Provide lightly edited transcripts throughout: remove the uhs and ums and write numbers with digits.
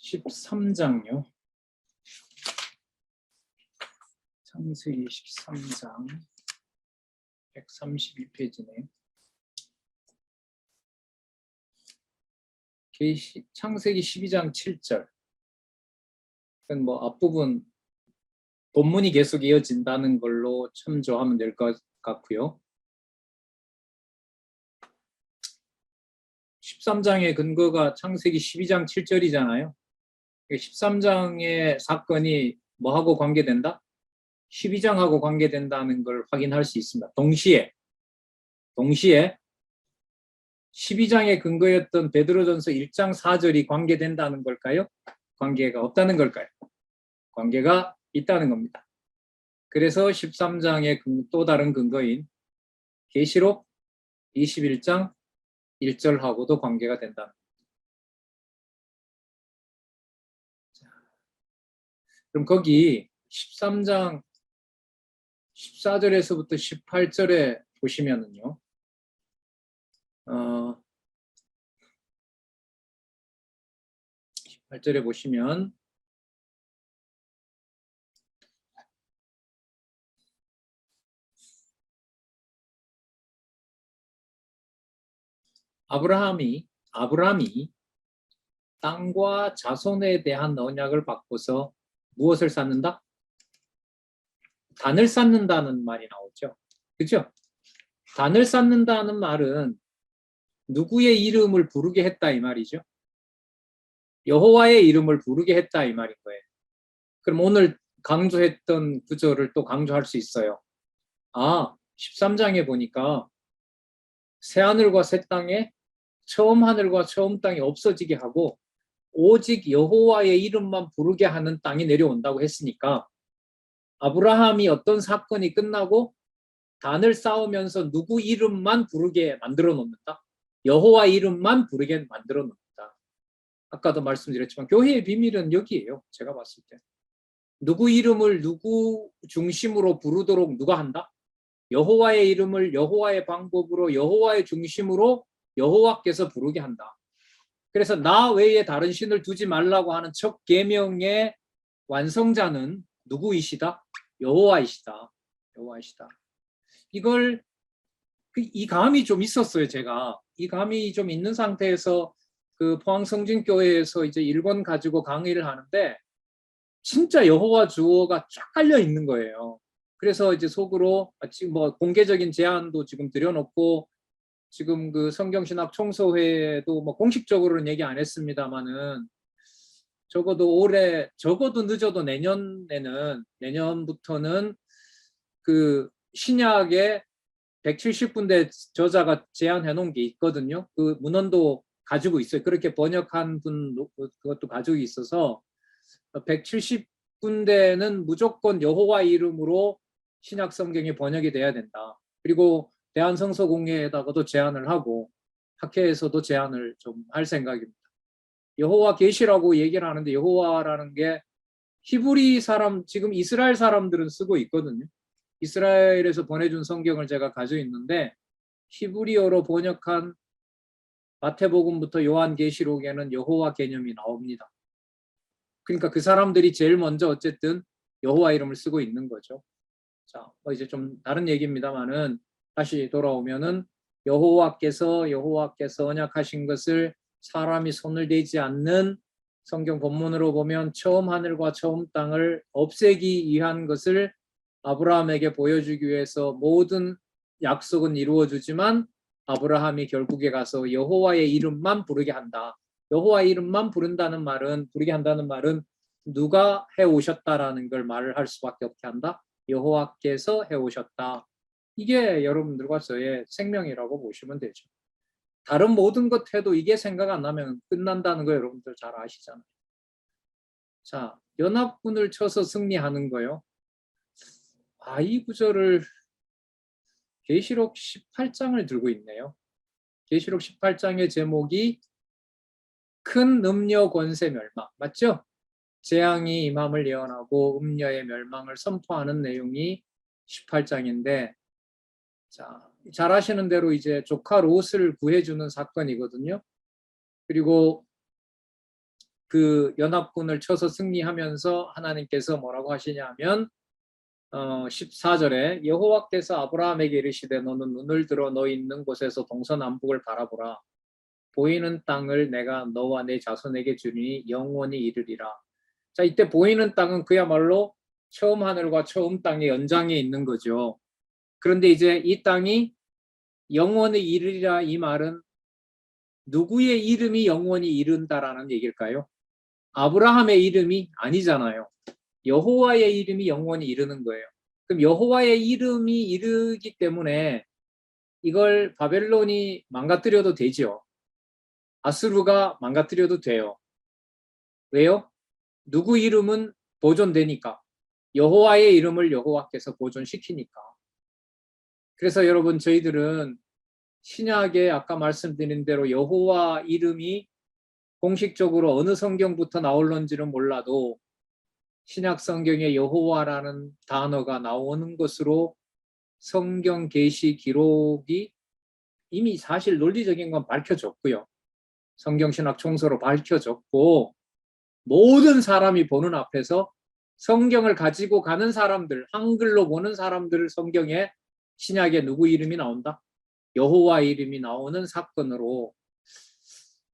13장요. 창세기 13장 132페이지네요. 창세기 12장 7절. 뭐 앞부분 본문이 계속 이어진다는 걸로 참조하면 될 것 같고요. 13장의 근거가 창세기 12장 7절이잖아요. 13장의 사건이 뭐하고 관계된다? 12장하고 관계된다는 걸 확인할 수 있습니다. 동시에 12장의 근거였던 베드로전서 1장 4절이 관계된다는 걸까요? 관계가 없다는 걸까요? 관계가 있다는 겁니다. 그래서 13장의 또 다른 근거인 계시록 21장 1절하고도 관계가 된다. 그럼 거기 13장 14절에서부터 18절에 보시면은요. 18절에 보시면 아브라함이 땅과 자손에 대한 언약을 바꿔서 무엇을 쌓는다? 단을 쌓는다는 말이 나오죠. 그죠? 단을 쌓는다는 말은 누구의 이름을 부르게 했다 이 말이죠. 여호와의 이름을 부르게 했다 이 말인 거예요. 그럼 오늘 강조했던 구절을 또 강조할 수 있어요. 13장에 보니까 새하늘과 새 땅에 처음 하늘과 처음 땅이 없어지게 하고 오직 여호와의 이름만 부르게 하는 땅이 내려온다고 했으니까 아브라함이 어떤 사건이 끝나고 단을 쌓으면서 누구 이름만 부르게 만들어 놓는다. 여호와 이름만 부르게 만들어 놓는다. 아까도 말씀드렸지만 교회의 비밀은 여기에요. 제가 봤을 때. 누구 이름을 누구 중심으로 부르도록 누가 한다? 여호와의 이름을 여호와의 방법으로 여호와의 중심으로 여호와께서 부르게 한다. 그래서 나 외에 다른 신을 두지 말라고 하는 첫 계명의 완성자는 누구이시다? 여호와이시다. 여호와이시다. 이 감이 좀 있었어요, 제가. 이 감이 좀 있는 상태에서 그 포항성진교회에서 이제 1권 가지고 강의를 하는데 진짜 여호와 주어가 쫙 깔려 있는 거예요. 그래서 이제 속으로 지금 뭐 공개적인 제안도 지금 드려놓고 지금 그 성경신학 총소회도 뭐 공식적으로는 얘기 안 했습니다만은 적어도 늦어도 내년부터는 그 신약의 170군데 저자가 제안해 놓은 게 있거든요. 그 문헌도 가지고 있어요. 그렇게 번역한 분 그것도 가지고 있어서 170군데는 무조건 여호와 이름으로 신약 성경이 번역이 돼야 된다. 그리고 대한성서공회에다가도 제안을 하고 학회에서도 제안을 좀 할 생각입니다. 여호와 계시라고 얘기를 하는데 여호와라는 게 히브리 사람, 지금 이스라엘 사람들은 쓰고 있거든요. 이스라엘에서 보내준 성경을 제가 가지고 있는데 히브리어로 번역한 마태복음부터 요한계시록에는 여호와 개념이 나옵니다. 그러니까 그 사람들이 제일 먼저 어쨌든 여호와 이름을 쓰고 있는 거죠. 자, 이제 좀 다른 얘기입니다만은 다시 돌아오면은 여호와께서 언약하신 것을 사람이 손을 대지 않는 성경 본문으로 보면 처음 하늘과 처음 땅을 없애기 위한 것을 아브라함에게 보여주기 위해서 모든 약속은 이루어주지만 아브라함이 결국에 가서 여호와의 이름만 부르게 한다. 여호와의 이름만 부르게 한다는 말은 누가 해오셨다라는 걸 말을 할 수밖에 없게 한다. 여호와께서 해오셨다. 이게 여러분들과 저의 생명이라고 보시면 되죠. 다른 모든 것 해도 이게 생각 안 나면 끝난다는 거 여러분들 잘 아시잖아요. 자, 연합군을 쳐서 승리하는 거요. 이 구절을 계시록 18장을 들고 있네요. 계시록 18장의 제목이 큰 음녀 권세 멸망. 맞죠? 재앙이 임함을 예언하고 음녀의 멸망을 선포하는 내용이 18장인데 자, 잘 아시는 대로 이제 조카 롯을 구해주는 사건이거든요. 그리고 그 연합군을 쳐서 승리하면서 하나님께서 뭐라고 하시냐면 14절에 여호와께서 아브라함에게 이르시되 너는 눈을 들어 너 있는 곳에서 동서남북을 바라보라. 보이는 땅을 내가 너와 내 자손에게 주니 영원히 이르리라. 자, 이때 보이는 땅은 그야말로 처음 하늘과 처음 땅의 연장에 있는 거죠. 그런데 이제 이 땅이 영원히 이르리라, 이 말은 누구의 이름이 영원히 이른다라는 얘기일까요? 아브라함의 이름이 아니잖아요. 여호와의 이름이 영원히 이르는 거예요. 그럼 여호와의 이름이 이르기 때문에 이걸 바벨론이 망가뜨려도 되죠. 아수르가 망가뜨려도 돼요. 왜요? 누구 이름은 보존되니까. 여호와의 이름을 여호와께서 보존시키니까. 그래서 여러분, 저희들은 신약에 아까 말씀드린 대로 여호와 이름이 공식적으로 어느 성경부터 나올런지는 몰라도 신약 성경에 여호와라는 단어가 나오는 것으로 성경 계시 기록이 이미 사실 논리적인 건 밝혀졌고요. 성경신학 총서로 밝혀졌고, 모든 사람이 보는 앞에서 성경을 가지고 가는 사람들, 한글로 보는 사람들 성경에 신약에 누구 이름이 나온다? 여호와 이름이 나오는 사건으로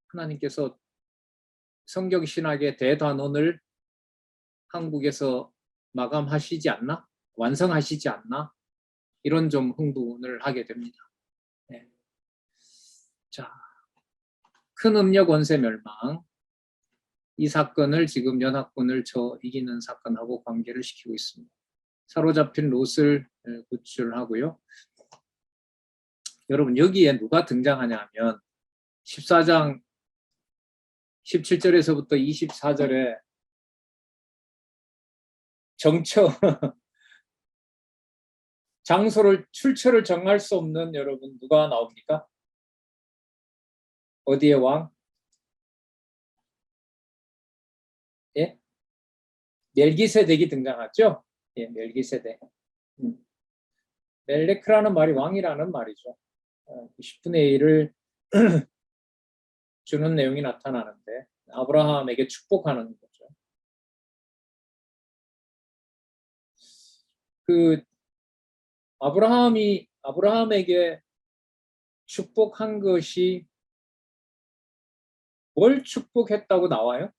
하나님께서 성경신학의 대단원을 한국에서 마감하시지 않나? 완성하시지 않나? 이런 좀 흥분을 하게 됩니다. 네. 자, 큰 음력 권세 멸망. 이 사건을 지금 연합군을 쳐 이기는 사건하고 관계를 시키고 있습니다. 사로잡힌 롯을 구출하고요. 여러분, 여기에 누가 등장하냐 하면 14장 17절에서부터 24절에 정처 장소를 출처를 정할 수 없는 여러분 누가 나옵니까? 어디의 왕? 예? 멜기세덱이 등장하죠? 예, 멜기세덱. 멜레크라는 말이 왕이라는 말이죠. 10분의 1을 주는 내용이 나타나는데 아브라함에게 축복하는 거죠. 그 아브라함에게 축복한 것이 뭘 축복했다고 나와요?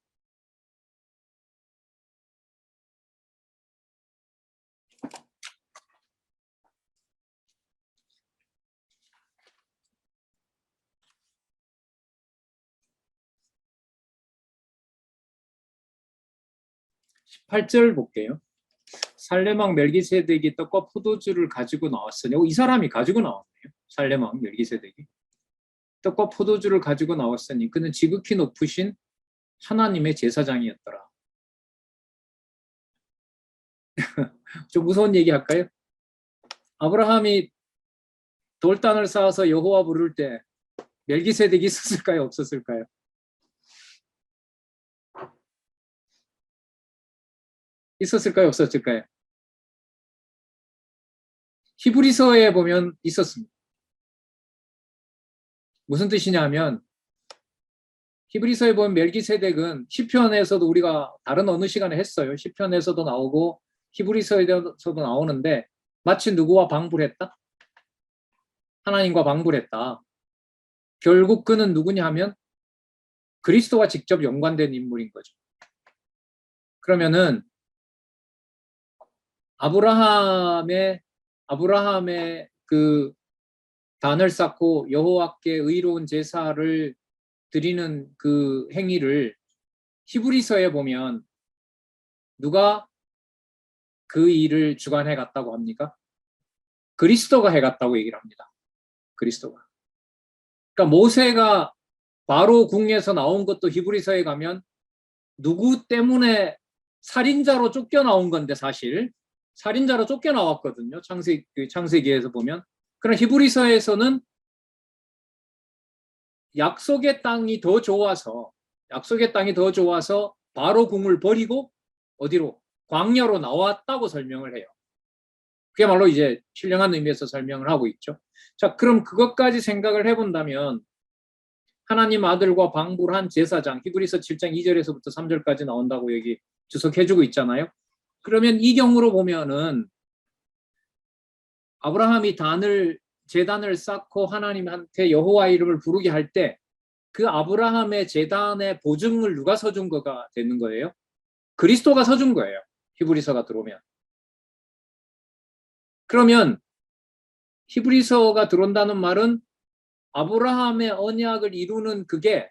(18절) 볼게요. 살레망 멜기세덱이 떡과 포도주를 가지고 나왔으니 이 사람이 가지고 나왔네요. 살레망 멜기세덱이 떡과 포도주를 가지고 나왔으니 그는 지극히 높으신 하나님의 제사장이었더라. 좀 무서운 얘기 할까요? 아브라함이 돌단을 쌓아서 여호와 부를 때 멜기세덱이 있었을까요? 없었을까요? 있었을까요? 없었을까요? 히브리서에 보면 있었습니다. 무슨 뜻이냐면 히브리서에 보면 멜기세덱은 시편에서도 우리가 다른 어느 시간에 했어요. 시편에서도 나오고 히브리서에서도 나오는데 마치 누구와 방불했다? 하나님과 방불했다. 결국 그는 누구냐 하면 그리스도와 직접 연관된 인물인 거죠. 그러면은 아브라함의 그 단을 쌓고 여호와께 의로운 제사를 드리는 그 행위를 히브리서에 보면 누가 그 일을 주관해 갔다고 합니까? 그리스도가 해갔다고 얘기를 합니다. 그리스도가. 그러니까 모세가 바로 궁에서 나온 것도 히브리서에 가면 누구 때문에 살인자로 쫓겨나온 건데 사실 살인자로 쫓겨나왔거든요. 창세기에서 보면. 그러나 히브리서에서는 약속의 땅이 더 좋아서 바로 궁을 버리고 어디로? 광야로 나왔다고 설명을 해요. 그야말로 이제 신령한 의미에서 설명을 하고 있죠. 자, 그럼 그것까지 생각을 해본다면 하나님 아들과 방불한 제사장, 히브리서 7장 2절에서부터 3절까지 나온다고 여기 주석해주고 있잖아요. 그러면 이 경우로 보면은 아브라함이 제단을 쌓고 하나님한테 여호와 이름을 부르게 할 때 그 아브라함의 제단의 보증을 누가 서준 거가 되는 거예요? 그리스도가 서준 거예요. 히브리서가 들어오면. 그러면 히브리서가 들어온다는 말은 아브라함의 언약을 이루는 그게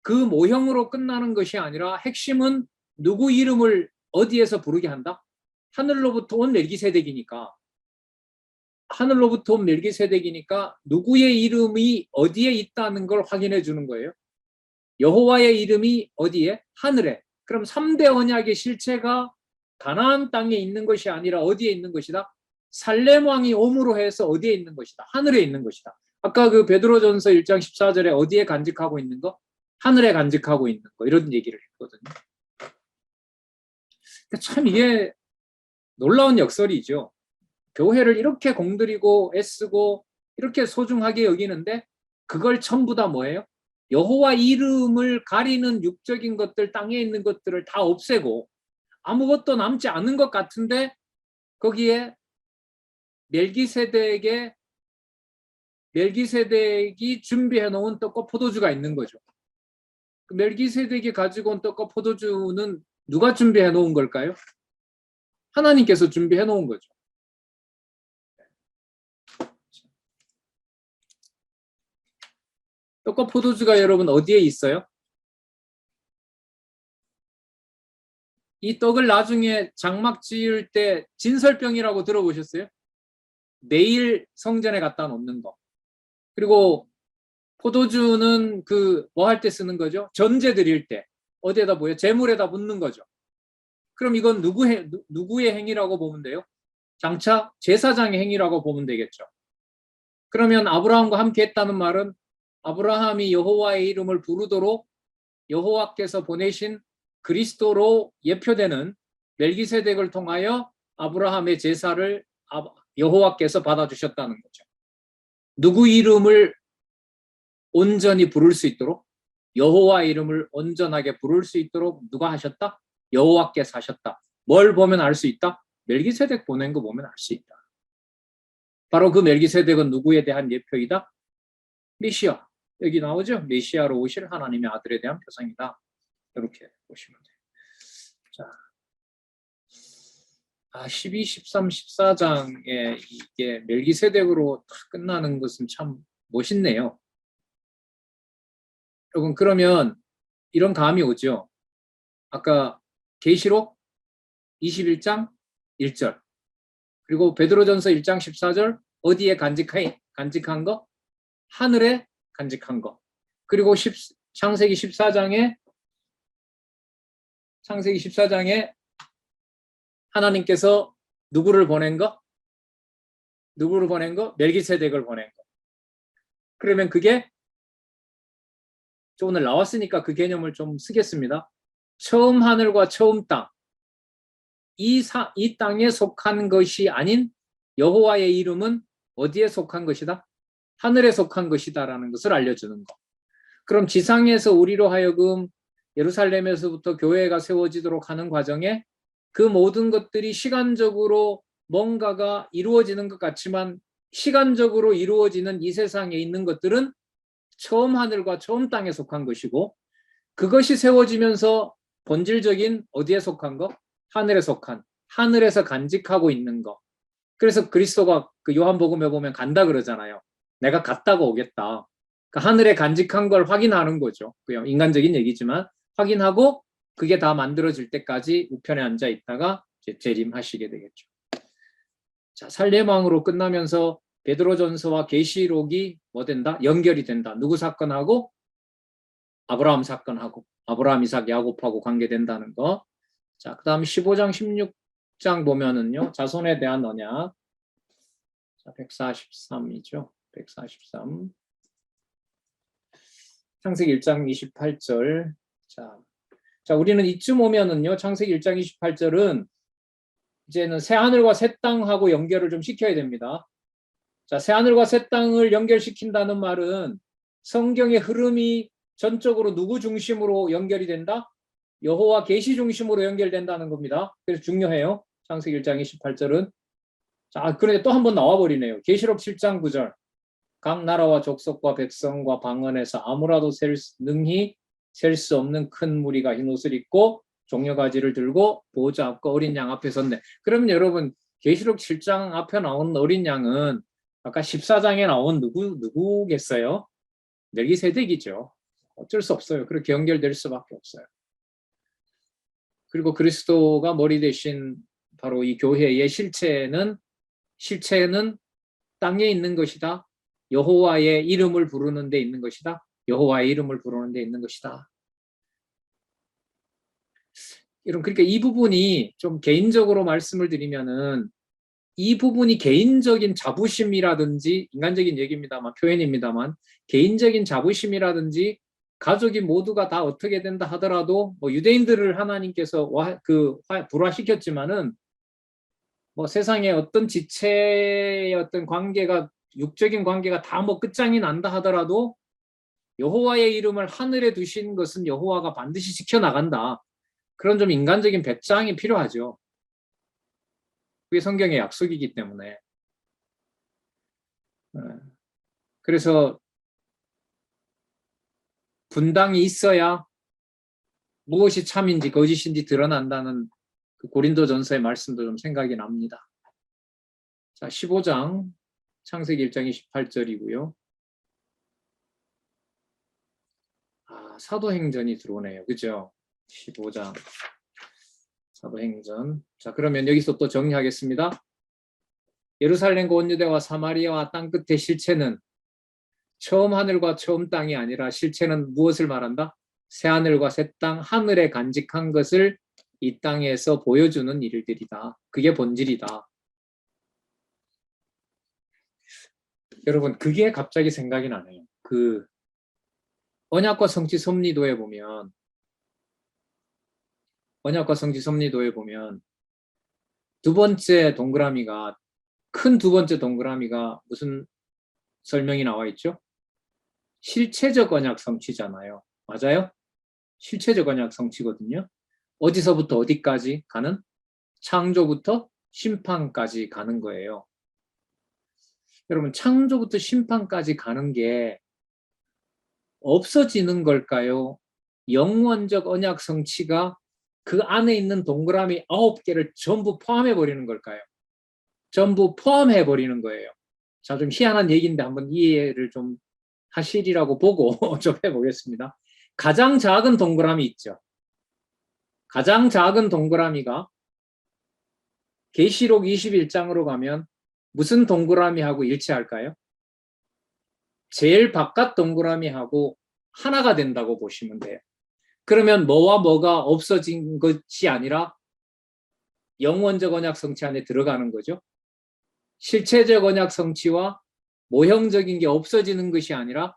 그 모형으로 끝나는 것이 아니라 핵심은 누구 이름을 어디에서 부르게 한다? 하늘로부터 온 멜기세덱이니까. 하늘로부터 온 멜기세덱이니까 누구의 이름이 어디에 있다는 걸 확인해 주는 거예요. 여호와의 이름이 어디에? 하늘에. 그럼 3대 언약의 실체가 가나안 땅에 있는 것이 아니라 어디에 있는 것이다? 살렘 왕이 옴으로 해서 어디에 있는 것이다? 하늘에 있는 것이다. 아까 그 베드로전서 1장 14절에 어디에 간직하고 있는 거? 하늘에 간직하고 있는 거. 이런 얘기를 했거든요. 참 이게 놀라운 역설이죠. 교회를 이렇게 공들이고 애쓰고 이렇게 소중하게 여기는데 그걸 전부 다 뭐예요? 여호와 이름을 가리는 육적인 것들, 땅에 있는 것들을 다 없애고 아무것도 남지 않은 것 같은데 거기에 멜기세덱이 준비해 놓은 떡과 포도주가 있는 거죠. 멜기세덱이 가지고 온 떡과 포도주는 누가 준비해 놓은 걸까요? 하나님께서 준비해 놓은 거죠. 떡과 포도주가 여러분 어디에 있어요? 이 떡을 나중에 장막 지을 때 진설병이라고 들어보셨어요? 매일 성전에 갖다 놓는 거. 그리고 포도주는 그 뭐 할 때 쓰는 거죠? 전제 드릴 때 어디에다 뭐예요? 재물에다 붓는 거죠. 그럼 이건 누구의 행위라고 보면 돼요? 장차 제사장의 행위라고 보면 되겠죠. 그러면 아브라함과 함께 했다는 말은 아브라함이 여호와의 이름을 부르도록 여호와께서 보내신 그리스도로 예표되는 멜기세덱을 통하여 아브라함의 제사를 여호와께서 받아주셨다는 거죠. 누구 이름을 온전히 부를 수 있도록, 여호와 이름을 온전하게 부를 수 있도록 누가 하셨다? 여호와께서 하셨다. 뭘 보면 알 수 있다? 멜기세덱 보낸 거 보면 알 수 있다. 바로 그 멜기세덱은 누구에 대한 예표이다? 메시아. 여기 나오죠? 메시아로 오실 하나님의 아들에 대한 표상이다. 이렇게 보시면 돼요. 자, 12, 13, 14장에 이게 멜기세덱으로 다 끝나는 것은 참 멋있네요. 여러분, 그러면 이런 감이 오죠. 아까 계시록 21장 1절 그리고 베드로전서 1장 14절 어디에 간직한 거? 하늘에 간직한 거. 그리고 창세기 14장에 하나님께서 누구를 보낸 거? 멜기세덱을 보낸 거. 그러면 그게 오늘 나왔으니까 그 개념을 좀 쓰겠습니다. 처음 하늘과 처음 땅. 이 땅에 속한 것이 아닌 여호와의 이름은 어디에 속한 것이다? 하늘에 속한 것이다라는 것을 알려주는 거. 그럼 지상에서 우리로 하여금 예루살렘에서부터 교회가 세워지도록 하는 과정에 그 모든 것들이 시간적으로 뭔가가 이루어지는 것 같지만 시간적으로 이루어지는 이 세상에 있는 것들은 처음 하늘과 처음 땅에 속한 것이고 그것이 세워지면서 본질적인 어디에 속한 거? 하늘에 속한, 하늘에서 간직하고 있는 거. 그래서 그리스도가 그 요한복음에 보면 간다 그러잖아요. 내가 갔다가 오겠다. 그 하늘에 간직한 걸 확인하는 거죠. 그냥 인간적인 얘기지만 확인하고 그게 다 만들어질 때까지 우편에 앉아 있다가 이제 재림하시게 되겠죠. 자, 살렘왕으로 끝나면서 베드로전서와 계시록이 뭐 된다? 연결이 된다. 누구 사건하고? 아브라함 사건하고 아브라함, 이삭, 야곱하고 관계된다는 거. 자, 그 다음 15장, 16장 보면은요. 자손에 대한 언약. 자, 143이죠. 143. 창세기 1장 28절. 자, 우리는 이쯤 오면은요. 창세기 1장 28절은 이제는 새 하늘과 새 땅하고 연결을 좀 시켜야 됩니다. 자, 새 하늘과 새 땅을 연결시킨다는 말은 성경의 흐름이 전적으로 누구 중심으로 연결이 된다? 여호와 계시 중심으로 연결된다는 겁니다. 그래서 중요해요. 창세기 1장 28절은. 자, 그런데 또 한 번 나와버리네요. 계시록 7장 9절. 각 나라와 족속과 백성과 방언에서 아무라도 능히 셀 수 없는 큰 무리가 흰 옷을 입고 종려가지를 들고 보호자 앞과 어린 양 앞에 섰네. 그러면 여러분 계시록 7장 앞에 나오는 어린 양은 아까 14장에 나온 누구겠어요? 멜기세덱이죠. 어쩔 수 없어요. 그렇게 연결될 수밖에 없어요. 그리고 그리스도가 머리 대신 바로 이 교회의 실체는 땅에 있는 것이다. 여호와의 이름을 부르는 데 있는 것이다. 여호와의 이름을 부르는 데 있는 것이다. 그러니까 이 부분이 좀 개인적으로 말씀을 드리면은 이 부분이 개인적인 자부심이라든지 인간적인 얘기입니다만 표현입니다만 개인적인 자부심이라든지 가족이 모두가 다 어떻게 된다 하더라도 뭐 유대인들을 하나님께서 불화시켰지만은 뭐 세상에 어떤 지체의 어떤 관계가 육적인 관계가 다 뭐 끝장이 난다 하더라도 여호와의 이름을 하늘에 두신 것은 여호와가 반드시 지켜나간다. 그런 좀 인간적인 배짱이 필요하죠. 그게 성경의 약속이기 때문에. 그래서 분당이 있어야 무엇이 참인지 거짓인지 드러난다는 그 고린도전서의 말씀도 좀 생각이 납니다. 자, 15장 창세기 1장 28절이고요. 사도행전이 들어오네요. 그죠? 15장 사도행전. 자, 그러면 여기서 또 정리하겠습니다. 예루살렘과 온 유대와 사마리아와 땅끝의 실체는 처음 하늘과 처음 땅이 아니라 실체는 무엇을 말한다? 새 하늘과 새 땅, 하늘에 간직한 것을 이 땅에서 보여주는 일들이다. 그게 본질이다. 여러분, 그게 갑자기 생각이 나네요. 그 언약과 성취 섭리도에 보면 두 번째 동그라미가 큰 두 번째 동그라미가 무슨 설명이 나와 있죠? 실체적 언약 성취잖아요. 맞아요? 실체적 언약 성취거든요. 어디서부터 어디까지 가는? 창조부터 심판까지 가는 거예요. 여러분, 창조부터 심판까지 가는 게 없어지는 걸까요? 영원적 언약 성취가 그 안에 있는 동그라미 9개를 전부 포함해 버리는 걸까요? 전부 포함해 버리는 거예요. 자, 좀 희한한 얘기인데 한번 이해를 좀 하시리라고 보고 좀 해보겠습니다. 가장 작은 동그라미 있죠. 가장 작은 동그라미가 계시록 21장으로 가면 무슨 동그라미하고 일치할까요? 제일 바깥 동그라미하고 하나가 된다고 보시면 돼요. 그러면 뭐와 뭐가 없어진 것이 아니라 영원적 언약 성취 안에 들어가는 거죠. 실체적 언약 성취와 모형적인 게 없어지는 것이 아니라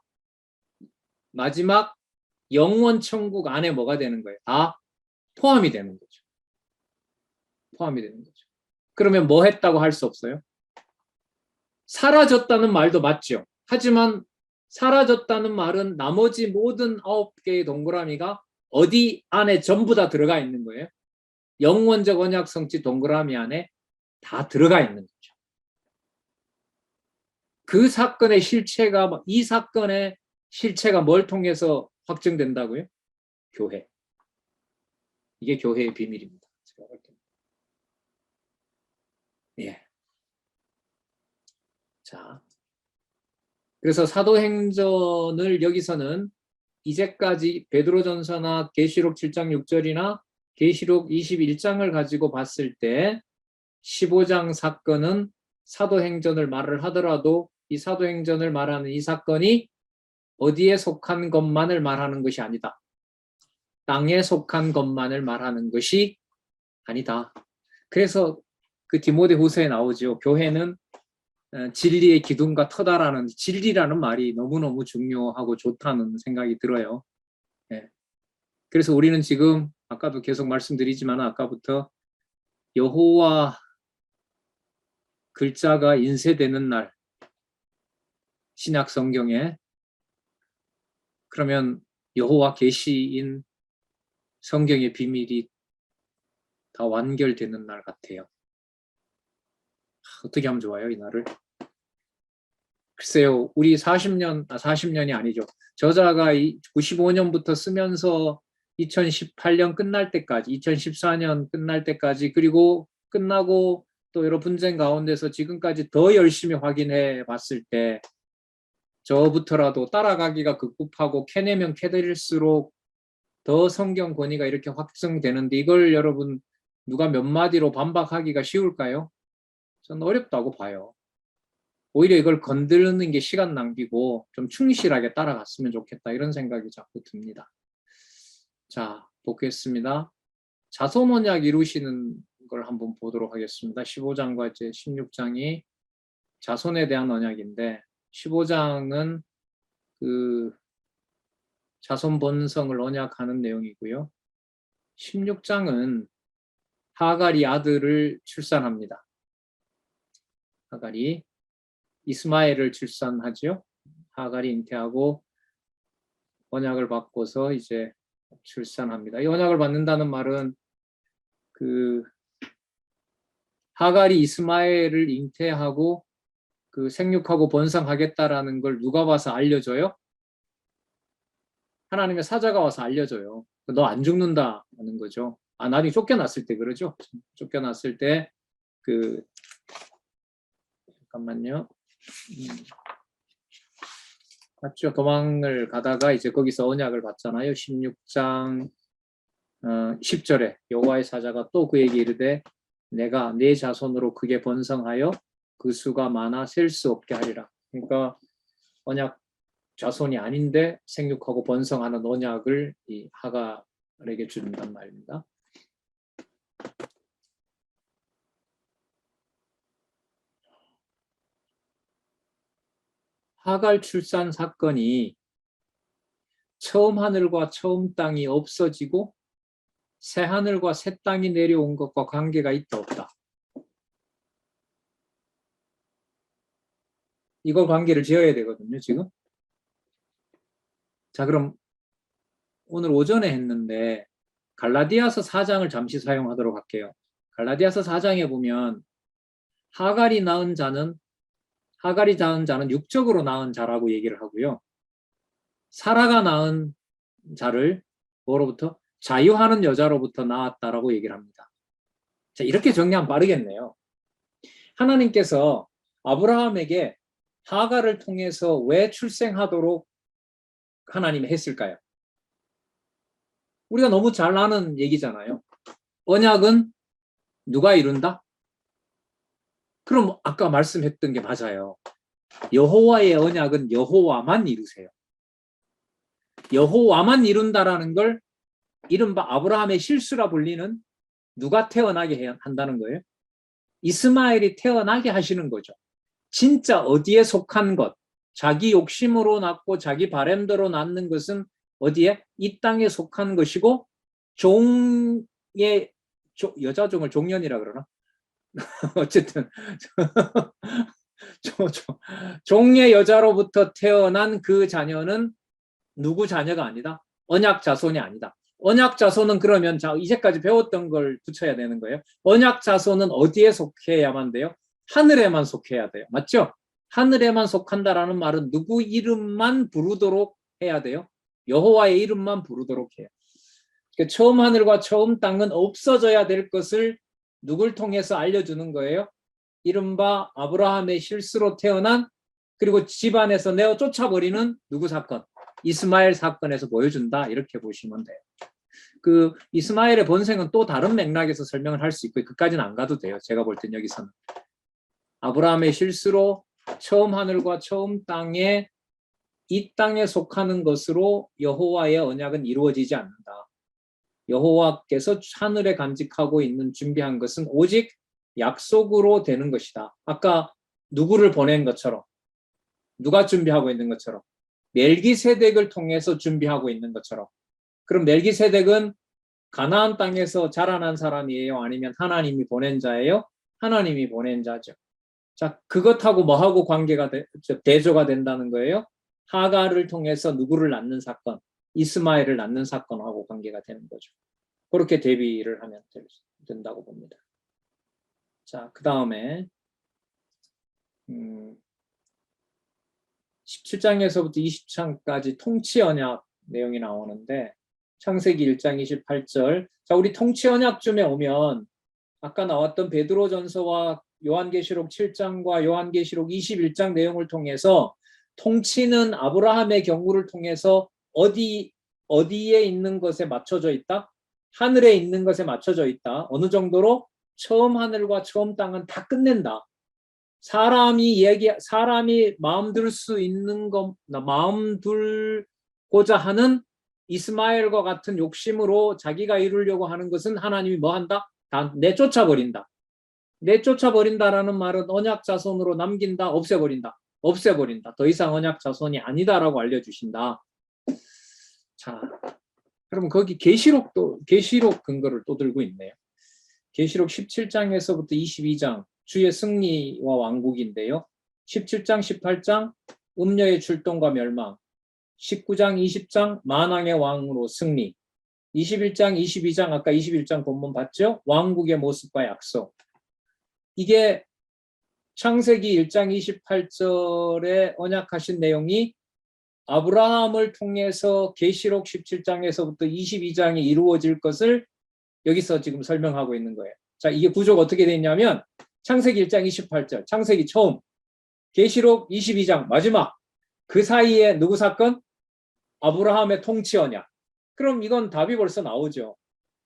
마지막 영원 천국 안에 뭐가 되는 거예요? 다 포함이 되는 거죠. 포함이 되는 거죠. 그러면 뭐 했다고 할 수 없어요? 사라졌다는 말도 맞죠. 하지만 사라졌다는 말은 나머지 모든 9개의 동그라미가 어디 안에 전부 다 들어가 있는 거예요? 영원적 언약 성취 동그라미 안에 다 들어가 있는 거죠. 그 사건의 실체가 이 사건의 실체가 뭘 통해서 확정된다고요? 교회. 이게 교회의 비밀입니다. 제가 볼 때는. 예. 자, 그래서 사도행전을 여기서는 이제까지 베드로전서나 계시록 7장 6절이나 계시록 21장을 가지고 봤을 때 15장 사건은 사도행전을 말을 하더라도 이 사도행전을 말하는 이 사건이 어디에 속한 것만을 말하는 것이 아니다. 땅에 속한 것만을 말하는 것이 아니다. 그래서 그 디모데후서에 나오죠. 교회는 진리의 기둥과 터다라는 진리라는 말이 너무너무 중요하고 좋다는 생각이 들어요. 네. 그래서 우리는 지금 아까도 계속 말씀드리지만 아까부터 여호와 글자가 인쇄되는 날 신약 성경에 그러면 여호와 계시인 성경의 비밀이 다 완결되는 날 같아요. 어떻게 하면 좋아요, 이 날을? 글쎄요, 우리 40년이 아니죠. 저자가 95년부터 쓰면서 2018년 끝날 때까지, 2014년 끝날 때까지, 그리고 끝나고 또 여러 분쟁 가운데서 지금까지 더 열심히 확인해 봤을 때 저부터라도 따라가기가 급급하고 캐내면 캐낼수록 더 성경 권위가 이렇게 확증되는데 이걸 여러분 누가 몇 마디로 반박하기가 쉬울까요? 저는 어렵다고 봐요. 오히려 이걸 건드리는 게 시간 낭비고 좀 충실하게 따라갔으면 좋겠다 이런 생각이 자꾸 듭니다. 자, 보겠습니다. 자손 언약 이루시는 걸 한번 보도록 하겠습니다. 15장과 이제 16장이 자손에 대한 언약인데 15장은 그 자손 번성을 언약하는 내용이고요. 16장은 하갈이 아들을 출산합니다. 하갈이 이스마엘을 출산하죠. 하갈이 잉태하고 언약을 받고서 이제 출산합니다. 이 언약을 받는다는 말은 그 하갈이 이스마엘을 잉태하고 그 생육하고 번성하겠다라는 걸 누가 와서 알려줘요? 하나님의 사자가 와서 알려줘요. 너 안 죽는다는 거죠. 나중에 쫓겨났을 때 그러죠. 쫓겨났을 때 잠깐만요. 맞죠. 도망을 가다가 이제 거기서 언약을 받잖아요. 16장 10절에 여호와의 사자가 또 그에게 이르되 내가 네 자손으로 크게 번성하여 그 수가 많아 셀 수 없게 하리라. 그러니까 언약 자손이 아닌데 생육하고 번성하는 언약을 이 하갈에게 준단 말입니다. 하갈 출산 사건이 처음 하늘과 처음 땅이 없어지고 새 하늘과 새 땅이 내려온 것과 관계가 있다 없다. 이걸 관계를 지어야 되거든요, 지금. 자, 그럼 오늘 오전에 했는데 갈라디아서 4장을 잠시 사용하도록 할게요. 갈라디아서 4장에 보면 하갈이 낳은 자는 육적으로 낳은 자라고 얘기를 하고요. 사라가 낳은 자를 뭐로부터? 자유하는 여자로부터 낳았다라고 얘기를 합니다. 자, 이렇게 정리하면 빠르겠네요. 하나님께서 아브라함에게 하갈을 통해서 왜 출생하도록 하나님이 했을까요? 우리가 너무 잘 아는 얘기잖아요. 언약은 누가 이룬다? 그럼 아까 말씀했던 게 맞아요. 여호와의 언약은 여호와만 이루세요. 여호와만 이룬다라는 걸 이른바 아브라함의 실수라 불리는 누가 태어나게 한다는 거예요? 이스마엘이 태어나게 하시는 거죠. 진짜 어디에 속한 것, 자기 욕심으로 낳고 자기 바램대로 낳는 것은 어디에? 이 땅에 속한 것이고 여자 종을 종년이라 그러나? 어쨌든 종의 여자로부터 태어난 그 자녀는 누구 자녀가 아니다? 언약 자손이 아니다. 언약 자손은 그러면 이제까지 배웠던 걸 붙여야 되는 거예요. 언약 자손은 어디에 속해야만 돼요? 하늘에만 속해야 돼요. 맞죠? 하늘에만 속한다라는 말은 누구 이름만 부르도록 해야 돼요? 여호와의 이름만 부르도록 해요. 그러니까 처음 하늘과 처음 땅은 없어져야 될 것을 누굴 통해서 알려주는 거예요? 이른바 아브라함의 실수로 태어난 그리고 집안에서 내어 쫓아버리는 누구 사건? 이스마엘 사건에서 보여준다. 이렇게 보시면 돼요. 그 이스마엘의 번생은 또 다른 맥락에서 설명을 할 수 있고 그까지는 안 가도 돼요. 제가 볼 땐 여기서는. 아브라함의 실수로 처음 하늘과 처음 땅에 이 땅에 속하는 것으로 여호와의 언약은 이루어지지 않는다. 여호와께서 하늘에 간직하고 있는 준비한 것은 오직 약속으로 되는 것이다. 아까 누구를 보낸 것처럼 누가 준비하고 있는 것처럼 멜기세덱을 통해서 준비하고 있는 것처럼 그럼 멜기세덱은 가나안 땅에서 자라난 사람이에요? 아니면 하나님이 보낸 자예요? 하나님이 보낸 자죠. 자, 그것하고 뭐하고 관계가 대조가 된다는 거예요? 하갈을 통해서 누구를 낳는 사건? 이스마엘을 낳는 사건하고 관계가 되는 거죠. 그렇게 대비를 하면 된다고 봅니다. 자, 그 다음에 17장에서부터 20장까지 통치 언약 내용이 나오는데 창세기 1장 28절. 자, 우리 통치 언약쯤에 오면 아까 나왔던 베드로전서와 요한계시록 7장과 요한계시록 21장 내용을 통해서 통치는 아브라함의 경우를 통해서 어디에 있는 것에 맞춰져 있다? 하늘에 있는 것에 맞춰져 있다. 어느 정도로? 처음 하늘과 처음 땅은 다 끝낸다. 사람이 마음 둘 수 있는 것, 마음 둘고자 하는 이스마엘과 같은 욕심으로 자기가 이루려고 하는 것은 하나님이 뭐 한다? 다 내쫓아 버린다. 내쫓아 버린다라는 말은 언약 자손으로 남긴다, 없애버린다. 없애버린다. 더 이상 언약 자손이 아니다라고 알려주신다. 자, 그러면 거기 계시록 근거를 또 들고 있네요. 계시록 17장에서부터 22장 주의 승리와 왕국인데요. 17장, 18장 음녀의 출동과 멸망, 19장, 20장 만왕의 왕으로 승리, 21장, 22장 아까 21장 본문 봤죠? 왕국의 모습과 약속. 이게 창세기 1장 28절에 언약하신 내용이 아브라함을 통해서 계시록 17장에서부터 22장이 이루어질 것을 여기서 지금 설명하고 있는 거예요. 자, 이게 구조가 어떻게 되냐면 창세기 1장 28절, 창세기 처음, 계시록 22장 마지막, 그 사이에 누구 사건? 아브라함의 통치 언약. 그럼 이건 답이 벌써 나오죠.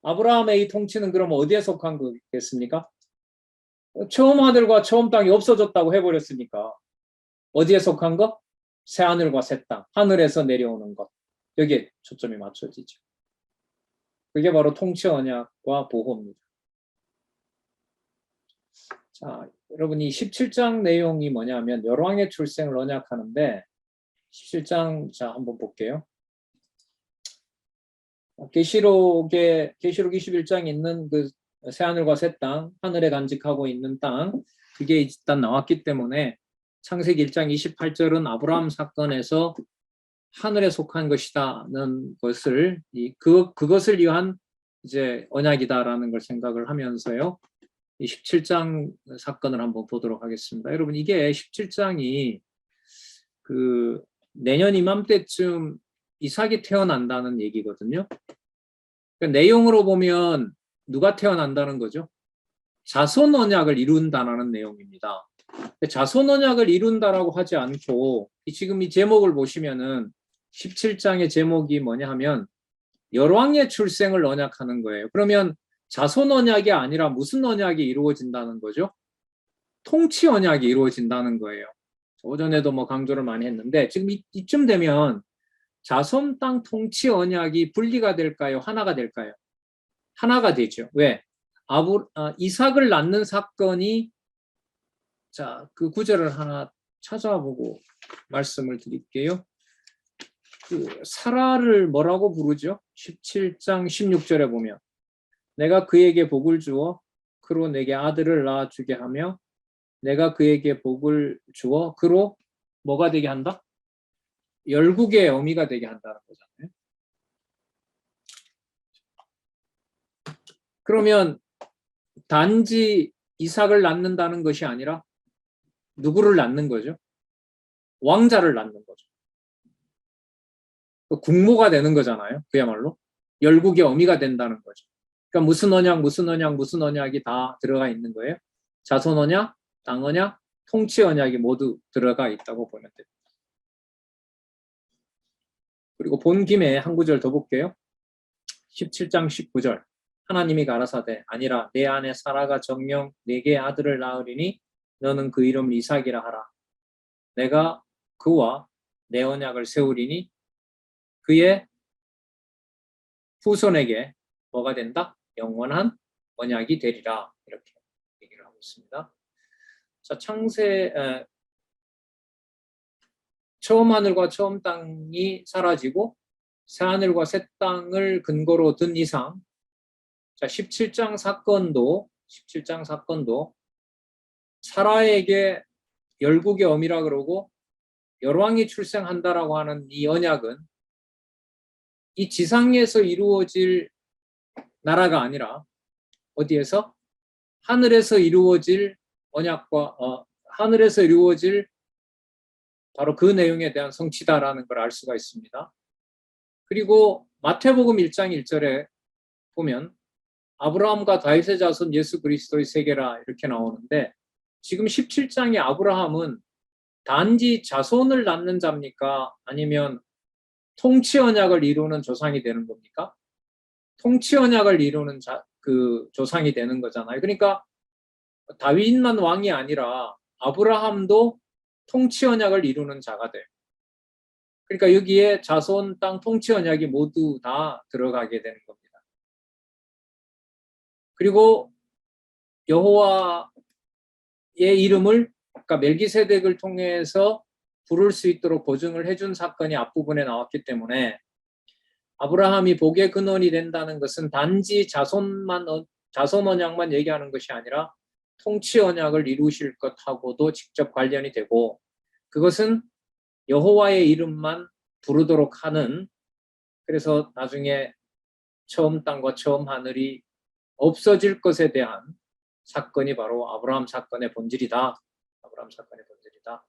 아브라함의 이 통치는 그럼 어디에 속한 거겠습니까? 처음 하늘과 처음 땅이 없어졌다고 해버렸으니까 어디에 속한 거? 새 하늘과 새 땅, 하늘에서 내려오는 것. 여기에 초점이 맞춰지죠. 그게 바로 통치 언약과 보호입니다. 자, 여러분 이 17장 내용이 뭐냐면 열왕의 출생을 언약하는데 17장 자 한번 볼게요. 계시록 21장에 있는 그 새하늘과 새 땅, 하늘에 간직하고 있는 땅, 그게 일단 나왔기 때문에 창세기 1장 28절은 아브라함 사건에서 하늘에 속한 것이다는 것을 그것을 위한 이제 언약이다라는 걸 생각을 하면서요. 이 17장 사건을 한번 보도록 하겠습니다. 여러분 이게 17장이 그 내년 이맘때쯤 이삭이 태어난다는 얘기거든요. 그러니까 내용으로 보면 누가 태어난다는 거죠? 자손 언약을 이룬다는 내용입니다. 자손 언약을 이룬다라고 하지 않고 지금 이 제목을 보시면은 17장의 제목이 뭐냐 하면 열왕의 출생을 언약하는 거예요. 그러면 자손 언약이 아니라 무슨 언약이 이루어진다는 거죠? 통치 언약이 이루어진다는 거예요. 오전에도 뭐 강조를 많이 했는데 지금 이쯤 되면 자손 땅 통치 언약이 분리가 될까요? 하나가 될까요? 하나가 되죠. 왜? 이삭을 낳는 사건이 자, 그 구절을 하나 찾아보고 말씀을 드릴게요. 그 사라를 뭐라고 부르죠? 17장 16절에 보면 내가 그에게 복을 주어 그로 내게 아들을 낳아주게 하며 내가 그에게 복을 주어 그로 뭐가 되게 한다? 열국의 어미가 되게 한다는 거잖아요. 그러면 단지 이삭을 낳는다는 것이 아니라 누구를 낳는 거죠? 왕자를 낳는 거죠. 국모가 되는 거잖아요. 그야말로. 열국의 어미가 된다는 거죠. 그러니까 무슨 언약이 다 들어가 있는 거예요. 자손 언약, 땅 언약, 통치 언약이 모두 들어가 있다고 보면 됩니다. 그리고 본 김에 한 구절 더 볼게요. 17장 19절. 하나님이 가라사대 아니라 내 아내 사라가 정녕 내게 아들을 낳으리니 너는 그 이름을 이삭이라 하라. 내가 그와 내 언약을 세우리니 그의 후손에게 뭐가 된다? 영원한 언약이 되리라. 이렇게 얘기를 하고 있습니다. 자, 처음 하늘과 처음 땅이 사라지고 새 하늘과 새 땅을 근거로 든 이상 자, 17장 사건도 사라에게 열국의 어미라 그러고 열왕이 출생한다라고 하는 이 언약은 이 지상에서 이루어질 나라가 아니라 어디에서? 하늘에서 이루어질 언약과 하늘에서 이루어질 바로 그 내용에 대한 성취다라는 걸 알 수가 있습니다. 그리고 마태복음 1장 1절에 보면 아브라함과 다윗의 자손 예수 그리스도의 세계라 이렇게 나오는데 지금 17장의 아브라함은 단지 자손을 낳는 자입니까? 아니면 통치 언약을 이루는 조상이 되는 겁니까? 통치 언약을 이루는 그 조상이 되는 거잖아요. 그러니까 다윗만 왕이 아니라 아브라함도 통치 언약을 이루는 자가 돼요. 그러니까 여기에 자손, 땅, 통치 언약이 모두 다 들어가게 되는 겁니다. 그리고 여호와의 이름을 그러니까 멜기세덱을 통해서 부를 수 있도록 보증을 해준 사건이 앞부분에 나왔기 때문에 아브라함이 복의 근원이 된다는 것은 단지 자손 언약만 얘기하는 것이 아니라 통치 언약을 이루실 것하고도 직접 관련이 되고 그것은 여호와의 이름만 부르도록 하는 그래서 나중에 처음 땅과 처음 하늘이 없어질 것에 대한 사건이 바로 아브라함 사건의 본질이다. 아브라함 사건의 본질이다.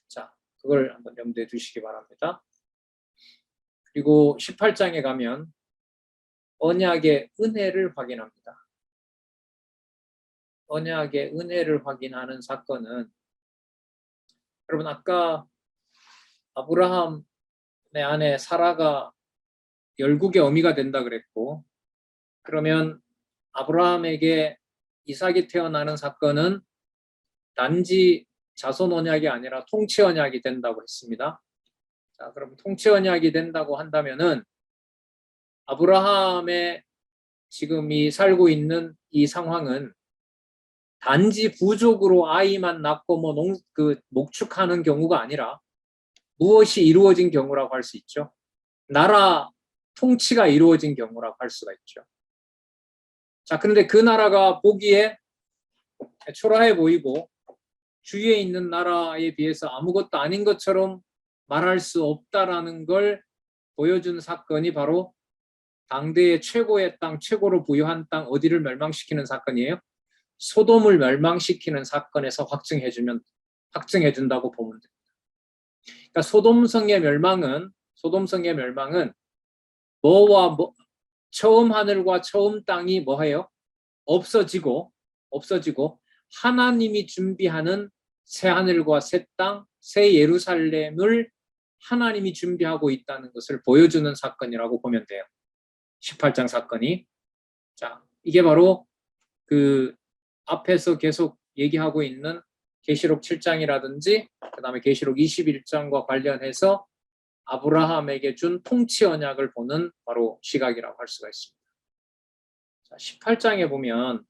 자, 그걸 한번 염두에 두시기 바랍니다. 그리고 18장에 가면 언약의 은혜를 확인합니다. 언약의 은혜를 확인하는 사건은 여러분 아까 아브라함의 아내 사라가 열국의 어미가 된다 그랬고 그러면 아브라함에게 이삭이 태어나는 사건은 단지 자손 언약이 아니라 통치 언약이 된다고 했습니다. 자, 그럼 통치 언약이 된다고 한다면은 아브라함의 지금 이 살고 있는 이 상황은 단지 부족으로 아이만 낳고 뭐 목축하는 경우가 아니라 무엇이 이루어진 경우라고 할 수 있죠. 나라 통치가 이루어진 경우라고 할 수가 있죠. 자, 그런데 그 나라가 보기에 초라해 보이고 주위에 있는 나라에 비해서 아무것도 아닌 것처럼 말할 수 없다라는 걸 보여준 사건이 바로 당대의 최고의 땅, 최고로 부유한 땅 어디를 멸망시키는 사건이에요? 소돔을 멸망시키는 사건에서 확증해준다고 보면 됩니다. 그러니까 소돔성의 멸망은 뭐와 처음 하늘과 처음 땅이 뭐해요? 없어지고 하나님이 준비하는 새 하늘과 새 땅, 새 예루살렘을 하나님이 준비하고 있다는 것을 보여주는 사건이라고 보면 돼요. 18장 사건이. 자, 이게 바로 그 앞에서 계속 얘기하고 있는 계시록 7장이라든지 그다음에 계시록 21장과 관련해서 아브라함에게 준 통치 언약을 보는 바로 시각이라고 할 수가 있습니다. 자, 18장에 보면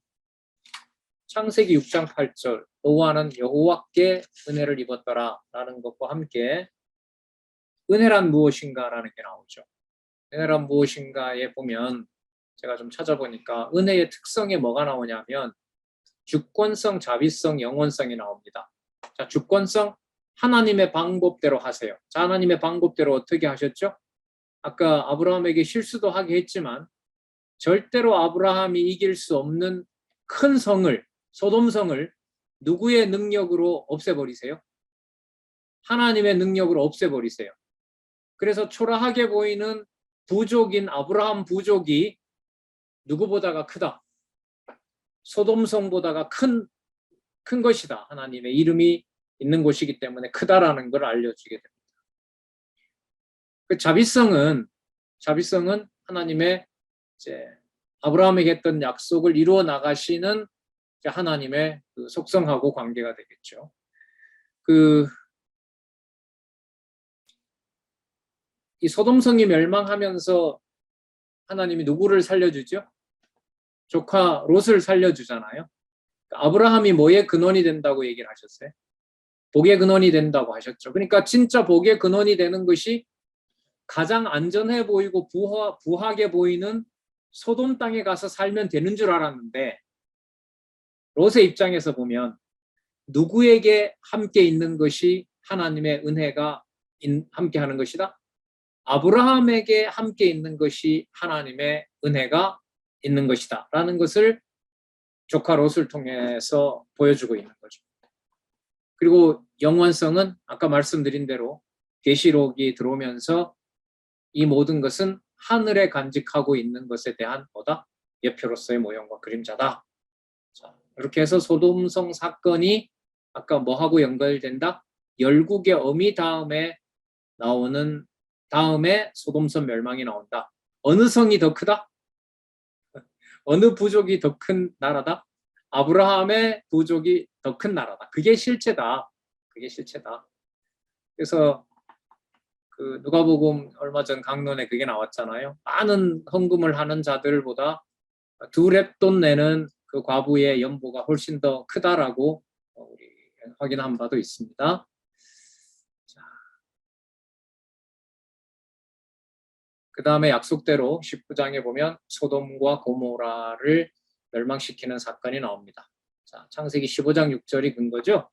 창세기 6장 8절 노아는 여호와께 은혜를 입었더라 라는 것과 함께 은혜란 무엇인가라는 게 나오죠. 은혜란 무엇인가에 보면 제가 좀 찾아보니까 은혜의 특성에 뭐가 나오냐면 주권성, 자비성, 영원성이 나옵니다. 자, 주권성 하나님의 방법대로 하세요. 자, 하나님의 방법대로 어떻게 하셨죠? 아까 아브라함에게 실수도 하게 했지만 절대로 아브라함이 이길 수 없는 큰 성을 소돔성을 누구의 능력으로 없애버리세요? 하나님의 능력으로 없애버리세요. 그래서 초라하게 보이는 부족인 아브라함 부족이 누구보다가 크다. 소돔성보다가 큰 것이다. 하나님의 이름이 있는 곳이기 때문에 크다라는 걸 알려주게 됩니다. 그 자비성은 하나님의 이제 아브라함에게 했던 약속을 이루어 나가시는 하나님의 그 속성하고 관계가 되겠죠. 이 소돔성이 멸망하면서 하나님이 누구를 살려주죠? 조카 롯을 살려주잖아요. 아브라함이 뭐의 근원이 된다고 얘기를 하셨어요? 복의 근원이 된다고 하셨죠. 그러니까 진짜 복의 근원이 되는 것이 가장 안전해 보이고 부하게 보이는 소돔 땅에 가서 살면 되는 줄 알았는데 롯의 입장에서 보면 누구에게 함께 있는 것이 하나님의 은혜가 함께 하는 것이다? 아브라함에게 함께 있는 것이 하나님의 은혜가 있는 것이다 라는 것을 조카 롯을 통해서 보여주고 있는 거죠. 그리고 영원성은 아까 말씀드린 대로 계시록이 들어오면서 이 모든 것은 하늘에 간직하고 있는 것에 대한 뭐다? 예표로서의 모형과 그림자다. 자, 이렇게 해서 소돔성 사건이 아까 뭐하고 연결된다? 열국의 어미 다음에 나오는 다음에 소돔성 멸망이 나온다. 어느 성이 더 크다? 어느 부족이 더 큰 나라다? 아브라함의 부족이 더 큰 나라다. 그게 실체다. 그게 실체다. 그래서 그 누가복음 얼마 전 강론에 그게 나왔잖아요. 많은 헌금을 하는 자들보다 두 렙돈 내는 그 과부의 연보가 훨씬 더 크다라고 우리 확인한 바도 있습니다. 그 다음에 약속대로 19장에 보면 소돔과 고모라를 멸망시키는 사건이 나옵니다. 자, 창세기 15장 6절이 근거죠.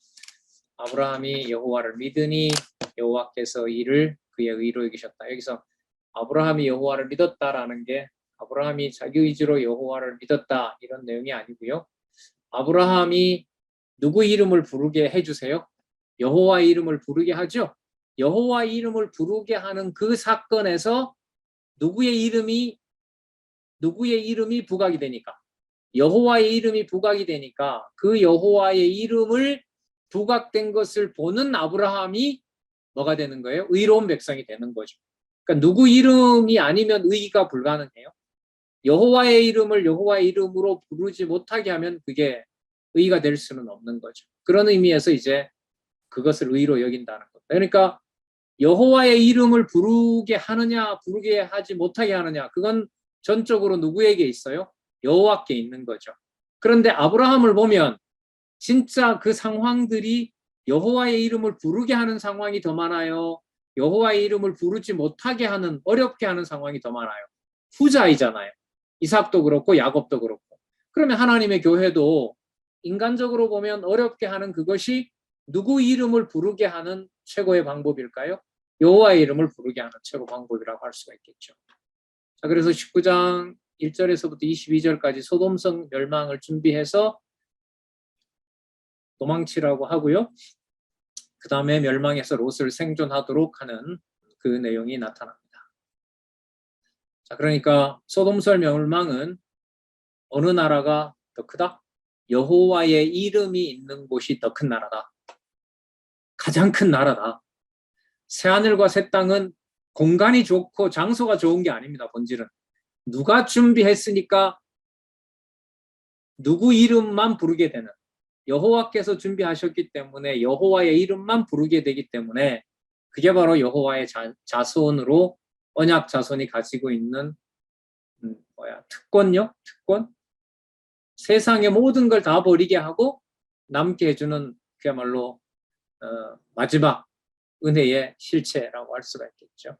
아브라함이 여호와를 믿으니 여호와께서 이를 그의 의로 여기셨다. 여기서 아브라함이 여호와를 믿었다라는 게 아브라함이 자기 의지로 여호와를 믿었다 이런 내용이 아니고요. 아브라함이 누구 이름을 부르게 해주세요? 여호와의 이름을 부르게 하죠. 여호와의 이름을 부르게 하는 그 사건에서 누구의 이름이 부각이 되니까 여호와의 이름이 부각이 되니까 그 여호와의 이름을 부각된 것을 보는 아브라함이 뭐가 되는 거예요? 의로운 백성이 되는 거죠. 그러니까 누구 이름이 아니면 의가 불가능해요. 여호와의 이름을 여호와의 이름으로 부르지 못하게 하면 그게 의가 될 수는 없는 거죠. 그런 의미에서 이제 그것을 의로 여긴다는 겁니다. 그러니까 여호와의 이름을 부르게 하느냐 부르게 하지 못하게 하느냐 그건 전적으로 누구에게 있어요? 여호와께 있는 거죠. 그런데 아브라함을 보면 진짜 그 상황들이 여호와의 이름을 부르게 하는 상황이 더 많아요. 여호와의 이름을 부르지 못하게 하는 어렵게 하는 상황이 더 많아요. 후자이잖아요. 이삭도 그렇고 야곱도 그렇고. 그러면 하나님의 교회도 인간적으로 보면 어렵게 하는 그것이 누구 이름을 부르게 하는 최고의 방법일까요? 여호와의 이름을 부르게 하는 최고 방법이라고 할 수가 있겠죠. 자, 그래서 19장 1절에서부터 22절까지 소돔성 멸망을 준비해서 도망치라고 하고요. 그 다음에 멸망해서 롯을 생존하도록 하는 그 내용이 나타납니다. 자, 그러니까 소돔성 멸망은 어느 나라가 더 크다? 여호와의 이름이 있는 곳이 더 큰 나라다. 가장 큰 나라다. 새하늘과 새 땅은 공간이 좋고 장소가 좋은 게 아닙니다. 본질은. 누가 준비했으니까 누구 이름만 부르게 되는 여호와께서 준비하셨기 때문에 여호와의 이름만 부르게 되기 때문에 그게 바로 여호와의 자손으로 언약 자손이 가지고 있는 특권요? 특권? 세상의 모든 걸 다 버리게 하고 남게 해주는 그야말로 마지막 은혜의 실체라고 할 수가 있겠죠.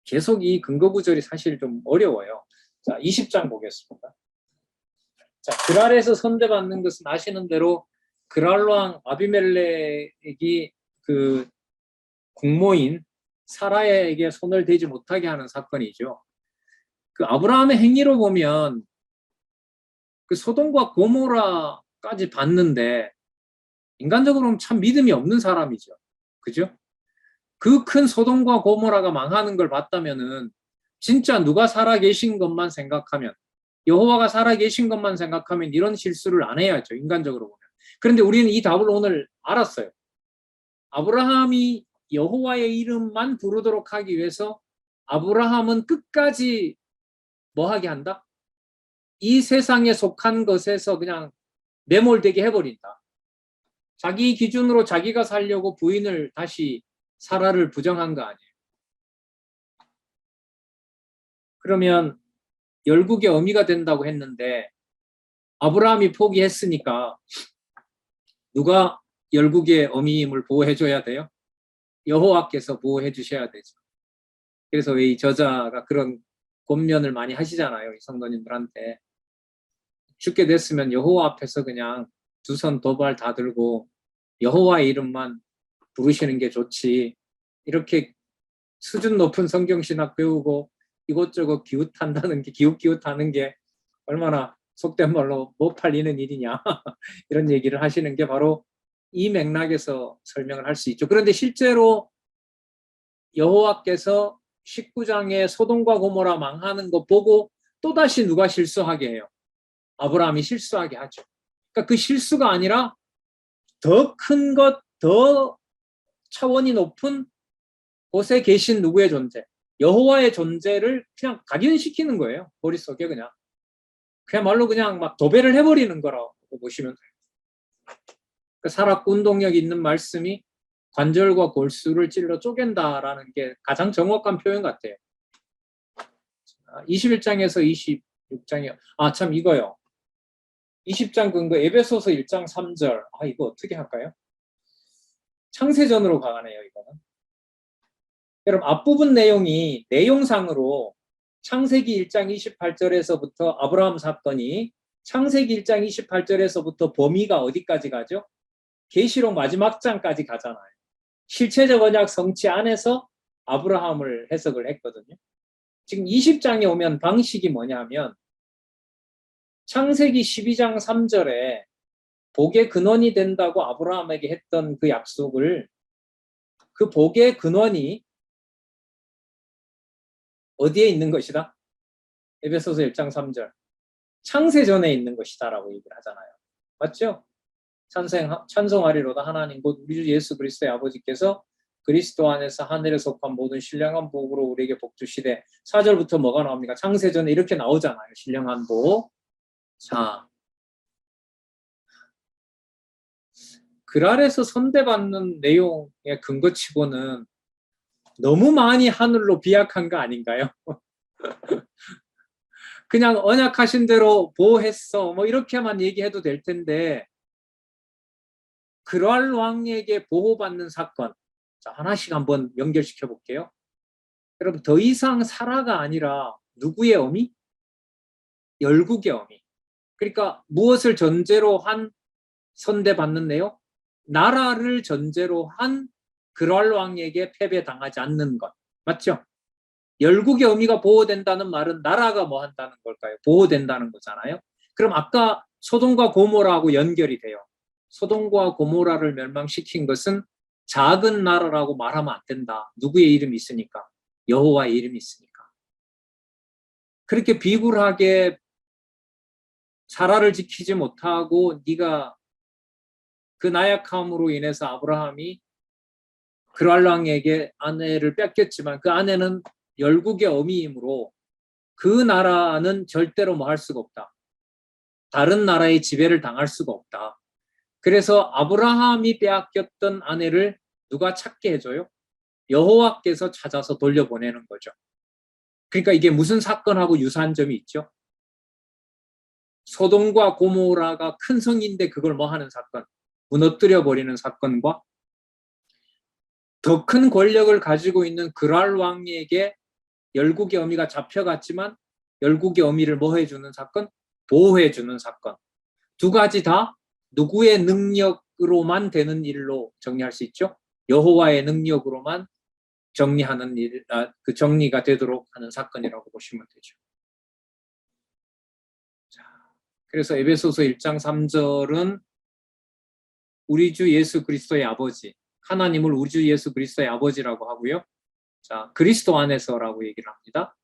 계속 이 근거 구절이 사실 좀 어려워요. 자, 20장 보겠습니다. 자, 그랄에서 선대받는 것은 아시는 대로 그랄 왕 아비멜렉이 그 공모인 사라에게 손을 대지 못하게 하는 사건이죠. 그 아브라함의 행위로 보면 그 소돔과 고모라까지 봤는데 인간적으로는 참 믿음이 없는 사람이죠. 그죠? 그 큰 소돔과 고모라가 망하는 걸 봤다면은 진짜 누가 살아계신 것만 생각하면 여호와가 살아계신 것만 생각하면 이런 실수를 안 해야죠. 인간적으로 보면. 그런데 우리는 이 답을 오늘 알았어요. 아브라함이 여호와의 이름만 부르도록 하기 위해서 아브라함은 끝까지 뭐 하게 한다? 이 세상에 속한 것에서 그냥 매몰되게 해버린다. 자기 기준으로 자기가 살려고 부인을 다시 사라를 부정한 거 아니에요. 그러면 열국의 어미가 된다고 했는데 아브라함이 포기했으니까 누가 열국의 어미임을 보호해줘야 돼요? 여호와께서 보호해 주셔야 되죠. 그래서 이 저자가 그런 권면을 많이 하시잖아요. 이 성도님들한테. 죽게 됐으면 여호와 앞에서 그냥 두 손 도발 다 들고 여호와의 이름만 부르시는 게 좋지. 이렇게 수준 높은 성경신학 배우고 이것저것 기웃한다는 게 기웃기웃하는 게 얼마나 속된 말로 못 팔리는 일이냐 이런 얘기를 하시는 게 바로 이 맥락에서 설명을 할 수 있죠. 그런데 실제로 여호와께서 19장에 소돔과 고모라 망하는 거 보고 또다시 누가 실수하게 해요? 아브라함이 실수하게 하죠. 그러니까 그 실수가 아니라 더 큰 것, 더 차원이 높은 곳에 계신 누구의 존재, 여호와의 존재를 그냥 각인시키는 거예요. 머릿속에 그야말로 그냥 막 도배를 해버리는 거라고 보시면 돼요. 그 살았고 운동력 있는 말씀이 관절과 골수를 찔러 쪼갠다라는 게 가장 정확한 표현 같아요. 21장에서 26장이요. 참 이거요. 20장 근거 에베소서 1장 3절. 이거 어떻게 할까요? 창세전으로 가네요, 이거는. 여러분 앞부분 내용이 내용상으로 창세기 1장 28절에서부터 아브라함 사건이 창세기 1장 28절에서부터 범위가 어디까지 가죠? 계시록 마지막 장까지 가잖아요. 실체적 언약 성취 안에서 아브라함을 해석을 했거든요. 지금 20장에 오면 방식이 뭐냐면 창세기 12장 3절에 복의 근원이 된다고 아브라함에게 했던 그 약속을 그 복의 근원이 어디에 있는 것이다? 에베소서 1장 3절. 창세전에 있는 것이다라고 얘기를 하잖아요. 맞죠? 찬송하리로다 하나님 곧 우리 주 예수 그리스도의 아버지께서 그리스도 안에서 하늘에 속한 모든 신령한 복으로 우리에게 복 주시되 4절부터 뭐가 나옵니까? 창세전에 이렇게 나오잖아요. 신령한 복. 자, 글 아래서 선대받는 내용의 근거치고는 너무 많이 하늘로 비약한 거 아닌가요? 그냥 언약하신 대로 보호했어 뭐 이렇게만 얘기해도 될 텐데 그랄 왕에게 보호받는 사건, 자, 하나씩 한번 연결시켜 볼게요. 여러분 더 이상 사라가 아니라 누구의 어미? 열국의 어미. 그러니까 무엇을 전제로 한 선대받는 내용? 나라를 전제로 한 그랄 왕에게 패배당하지 않는 것. 맞죠? 열국의 어미가 보호된다는 말은 나라가 뭐 한다는 걸까요? 보호된다는 거잖아요. 그럼 아까 소돔과 고모라하고 연결이 돼요. 소돔과 고모라를 멸망시킨 것은 작은 나라라고 말하면 안 된다. 누구의 이름이 있으니까? 여호와의 이름이 있으니까. 그렇게 비굴하게 사라를 지키지 못하고 네가 그 나약함으로 인해서 아브라함이 그랄랑에게 아내를 뺏겼지만 그 아내는 열국의 어미이므로 그 나라는 절대로 뭐 할 수가 없다. 다른 나라의 지배를 당할 수가 없다. 그래서 아브라함이 빼앗겼던 아내를 누가 찾게 해줘요? 여호와께서 찾아서 돌려보내는 거죠. 그러니까 이게 무슨 사건하고 유사한 점이 있죠? 소돔과 고모라가 큰 성인데 그걸 뭐 하는 사건? 무너뜨려 버리는 사건과 더 큰 권력을 가지고 있는 그랄 왕에게 열국의 어미가 잡혀갔지만 열국의 어미를 뭐 해주는 사건? 보호해주는 사건. 두 가지 다 누구의 능력으로만 되는 일로 정리할 수 있죠? 여호와의 능력으로만 정리하는 일, 그 정리가 되도록 하는 사건이라고 보시면 되죠. 자, 그래서 에베소서 1장 3절은 우리 주 예수 그리스도의 아버지, 하나님을 우리 주 예수 그리스도의 아버지라고 하고요. 자, 그리스도 안에서라고 얘기를 합니다.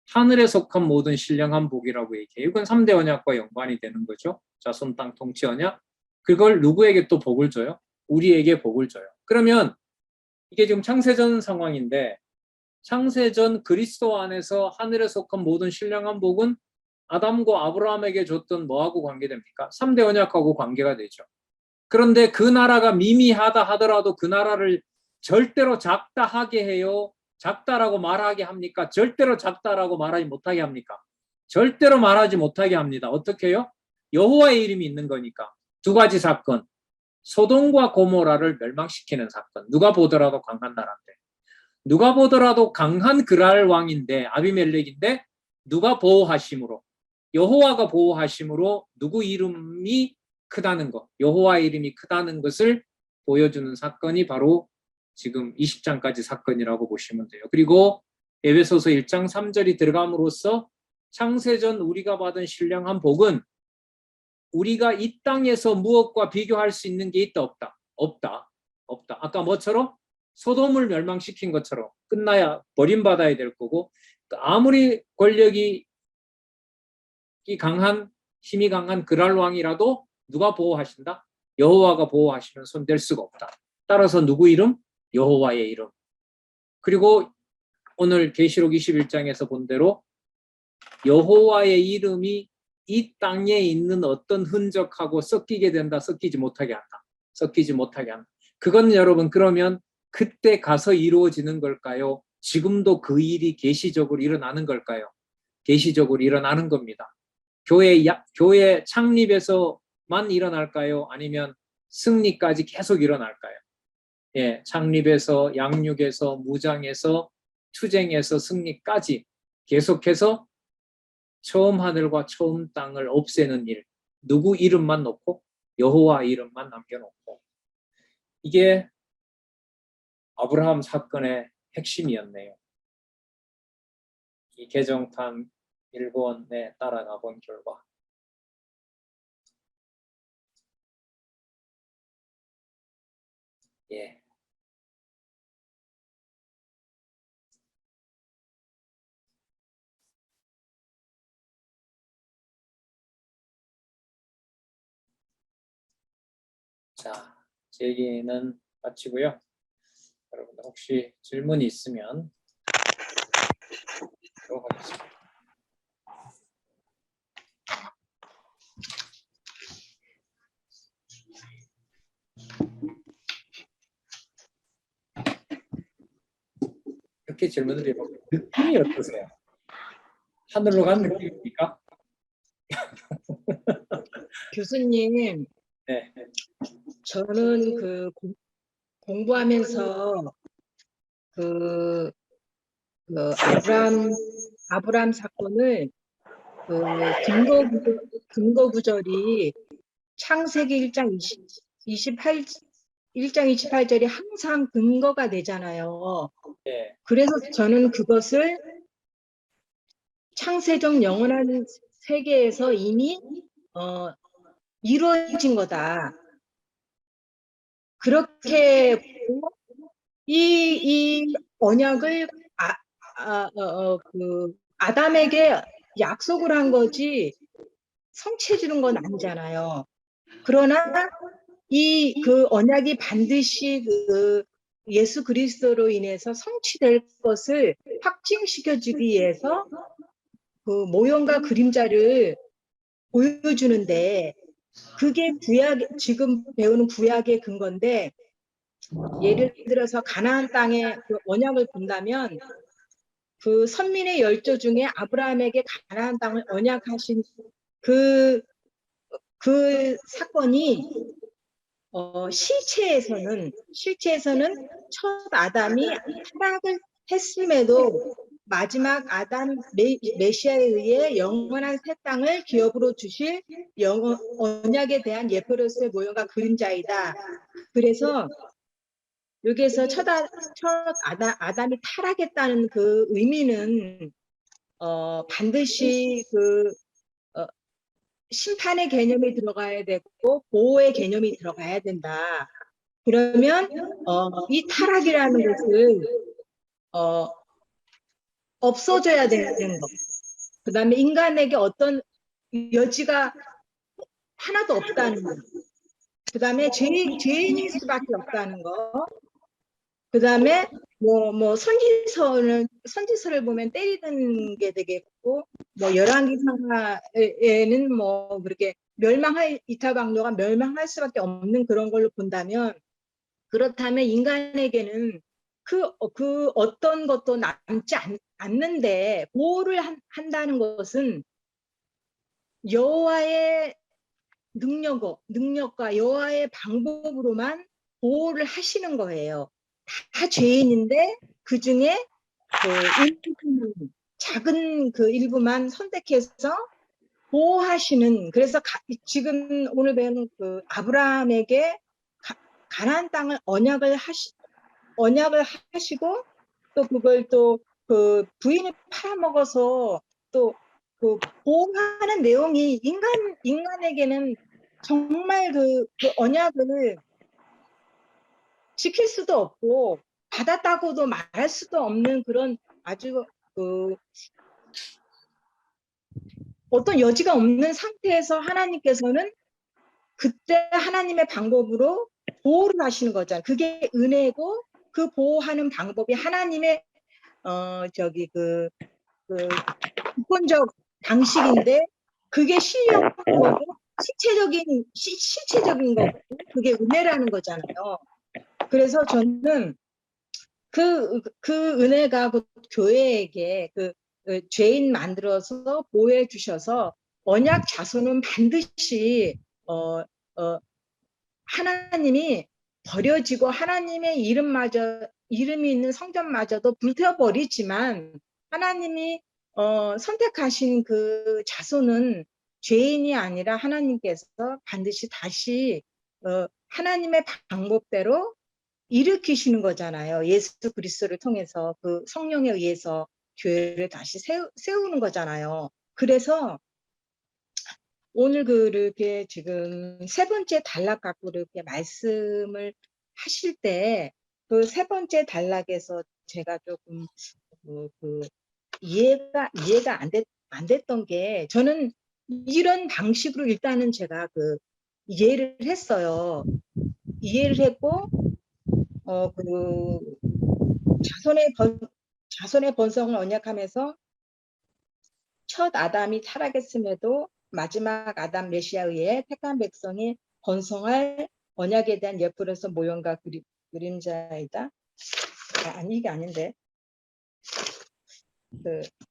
하늘에 속한 모든 신령한 복이라고 얘기해요. 이건 3대 언약과 연관이 되는 거죠. 자손 땅 통치 언약. 그걸 누구에게 또 복을 줘요? 우리에게 복을 줘요. 그러면 이게 지금 창세전 상황인데 창세전 그리스도 안에서 하늘에 속한 모든 신령한 복은 아담과 아브라함에게 줬던 뭐하고 관계됩니까? 3대 언약하고 관계가 되죠. 그런데 그 나라가 미미하다 하더라도 그 나라를 절대로 작다 하게 해요? 작다라고 말하게 합니까? 절대로 작다라고 말하지 못하게 합니까? 절대로 말하지 못하게 합니다. 어떻게 해요? 여호와의 이름이 있는 거니까. 두 가지 사건. 소돔과 고모라를 멸망시키는 사건. 누가 보더라도 강한 나라인데. 누가 보더라도 강한 그랄 왕인데 아비멜렉인데 누가 보호하심으로 여호와가 보호하심으로 누구 이름이 크다는 것, 여호와의 이름이 크다는 것을 보여주는 사건이 바로 지금 20장까지 사건이라고 보시면 돼요. 그리고 에베소서 1장 3절이 들어감으로써 창세전 우리가 받은 신령한 복은 우리가 이 땅에서 무엇과 비교할 수 있는 게 있다 없다? 없다. 없다. 아까 뭐처럼? 소돔을 멸망시킨 것처럼 끝나야 버림받아야 될 거고 아무리 권력이 강한 힘이 강한 그랄 왕이라도 누가 보호하신다? 여호와가 보호하시면 손댈 수가 없다. 따라서 누구 이름? 여호와의 이름. 그리고 오늘 계시록 21장에서 본 대로 여호와의 이름이 이 땅에 있는 어떤 흔적하고 섞이게 된다, 섞이지 못하게 한다. 섞이지 못하게 한다. 그건 여러분 그러면 그때 가서 이루어지는 걸까요? 지금도 그 일이 계시적으로 일어나는 걸까요? 계시적으로 일어나는 겁니다. 교회 창립에서만 일어날까요? 아니면 승리까지 계속 일어날까요? 예, 창립에서 양육에서 무장에서 투쟁에서 승리까지 계속해서 처음 하늘과 처음 땅을 없애는 일, 누구 이름만 놓고 여호와 이름만 남겨놓고 이게 아브라함 사건의 핵심이었네요. 이 개정판 일본에 따라가 본 결과 예. 자, 제 얘기는 마치고요. 여러분들 혹시 질문이 있으면 하겠습니다. 이렇게 질문을 해보면 느낌이 어떠세요? 하늘로 간 느낌입니까? 교수님, 네. 저는 공부하면서 그 아브람 사건을 근거 구절이 창세기 1장 28절이 항상 근거가 되잖아요. 네. 그래서 저는 그것을 창세적 영원한 세계에서 이미 이루어진 거다. 그렇게 이 언약을 아담에게 약속을 한 거지 성취해 주는 건 아니잖아요. 그러나 그 언약이 반드시 예수 그리스도로 인해서 성취될 것을 확증시켜 주기 위해서 그 모형과 그림자를 보여주는데 그게 지금 배우는 구약의 근거인데 예를 들어서 가나안 땅의 그 언약을 본다면 그 선민의 열조 중에 아브라함에게 가나안 땅을 언약하신 그 사건이 실체에서는 첫 아담이 타락을 했음에도 마지막 아담 메시아에 의해 영원한 새 땅을 기업으로 주실 언약에 대한 예표로서의 모형과 그림자이다. 그래서 여기에서 첫 아담이 타락했다는 그 의미는 반드시 심판의 개념이 들어가야 되고 보호의 개념이 들어가야 된다. 그러면 이 타락이라는 것을 없어져야 되는 것. 그 다음에 인간에게 어떤 여지가 하나도 없다는 것. 그 다음에 죄인일 수밖에 없다는 거. 그 다음에 선지서를 보면 때리는 게 되겠고, 열왕기상하에는 그렇게 이타방로가 멸망할 수밖에 없는 그런 걸로 본다면, 그렇다면 인간에게는 그 어떤 것도 남지 않는데 보호를 한다는 것은 여호와의 능력과 여호와의 방법으로만 보호를 하시는 거예요. 다 죄인인데 그 중에 작은 그 일부만 선택해서 보호하시는. 그래서 지금 오늘 배우는 그 아브라함에게 가나안 땅을 언약을 하시고 또 그걸 또 그 부인이 팔아먹어서 또 그 보호하는 내용이 인간에게는 정말 그 언약을 지킬 수도 없고 받았다고도 말할 수도 없는 그런 아주 그 어떤 여지가 없는 상태에서 하나님께서는 그때 하나님의 방법으로 보호를 하시는 거잖아요. 그게 은혜고 그 보호하는 방법이 하나님의 주권적 방식인데 그게 실력인 거고 실체적인 거고 그게 은혜라는 거잖아요. 그래서 저는 그 은혜가 그 교회에게 죄인 만들어서 보호해 주셔서 언약 자손은 반드시 하나님이 버려지고 하나님의 이름이 있는 성전마저도 불태워버리지만 하나님이 선택하신 그 자손은 죄인이 아니라 하나님께서 반드시 다시 하나님의 방법대로 일으키시는 거잖아요. 예수 그리스도를 통해서 그 성령에 의해서 교회를 다시 세우는 거잖아요. 그래서 오늘 그렇게 지금 세 번째 단락 갖고 이렇게 말씀을 하실 때 그 세 번째 단락에서 제가 조금 이해가 안 됐던 게 저는 이런 방식으로 일단은 제가 이해를 했어요. 이해를 했고 자손의 번성을 언약하면서 첫 아담이 타락했음에도 마지막 아담 메시아에 의해 택한 백성이 번성할 언약에 대한 예표로서 모형과 그림자이다. 아니 이게 아닌데.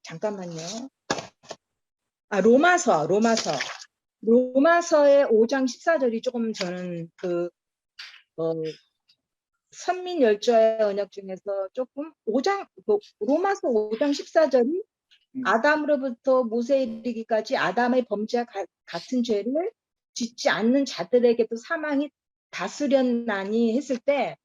잠깐만요. 로마서의 5장 14절이 조금 저는 선민열조의 언약 중에서 조금 로마서 5장 14절이 아담으로부터 모세에 이르기까지 아담의 범죄와 같은 죄를 짓지 않는 자들에게도 사망이 다스렸나니 했을 때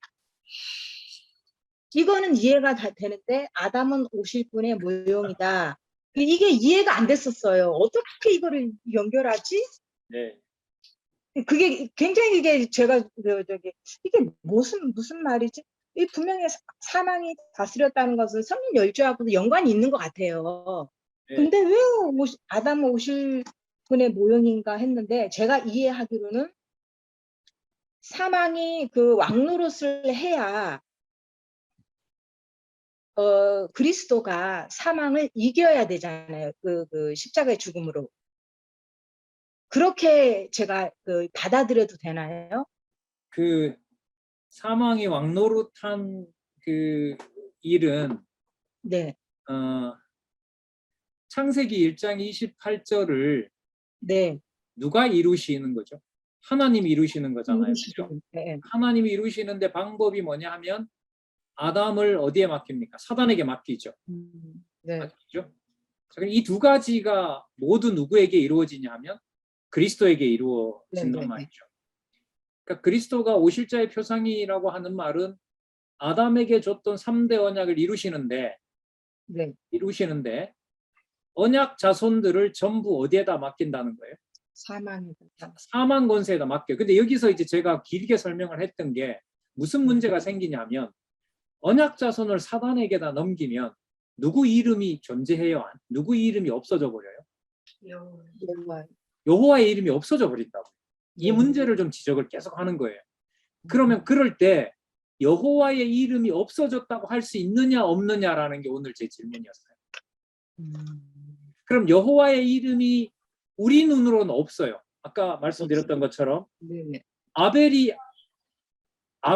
이거는 이해가 다 되는데 아담은 오실 분의 모형이다. 이게 이해가 안 됐었어요. 어떻게 이거를 연결하지? 네. 그게 굉장히 이게 제가 이게 무슨 말이지? 이 분명히 사망이 다스렸다는 것은 성인 열조하고도 연관이 있는 것 같아요. 네. 근데 왜 아담 오실 분의 모형인가 했는데 제가 이해하기로는 사망이 그 왕노릇을 해야 그리스도가 사망을 이겨야 되잖아요. 그 십자가의 죽음으로. 그렇게 제가 받아들여도 되나요? 그 사망이 왕노릇한 그 일은 네. 창세기 1장 28절을 네. 누가 이루시는 거죠? 하나님이 이루시는 거잖아요. 그렇죠? 네. 하나님이 이루시는데 방법이 뭐냐 하면 아담을 어디에 맡깁니까? 사단에게 맡기죠. 네. 맡기죠. 이 두 가지가 모두 누구에게 이루어지냐 하면 그리스도에게 이루어진단 말이죠. 그러니까 그리스도가 오실 자의 표상이라고 하는 말은 아담에게 줬던 3대 언약을 이루시는데 언약 자손들을 전부 어디에다 맡긴다는 거예요? 사망 권세에다 맡겨요. 근데 여기서 이제 제가 길게 설명을 했던 게 무슨 문제가 생기냐면 언약 자손을 사단에게다 넘기면 누구 이름이 존재해요? 누구 이름이 없어져 버려요? 여호와의 이름이 없어져 버린다고. 이 문제를 좀 지적을 계속 하는 거예요. 그러면 그럴 때 여호와의 이름이 없어졌다고 할 수 있느냐 없느냐라는 게 오늘 제 질문이었어요. 그럼 여호와의 이름이 우리 눈으로는 없어요. 아까 말씀드렸던 것처럼 아벨이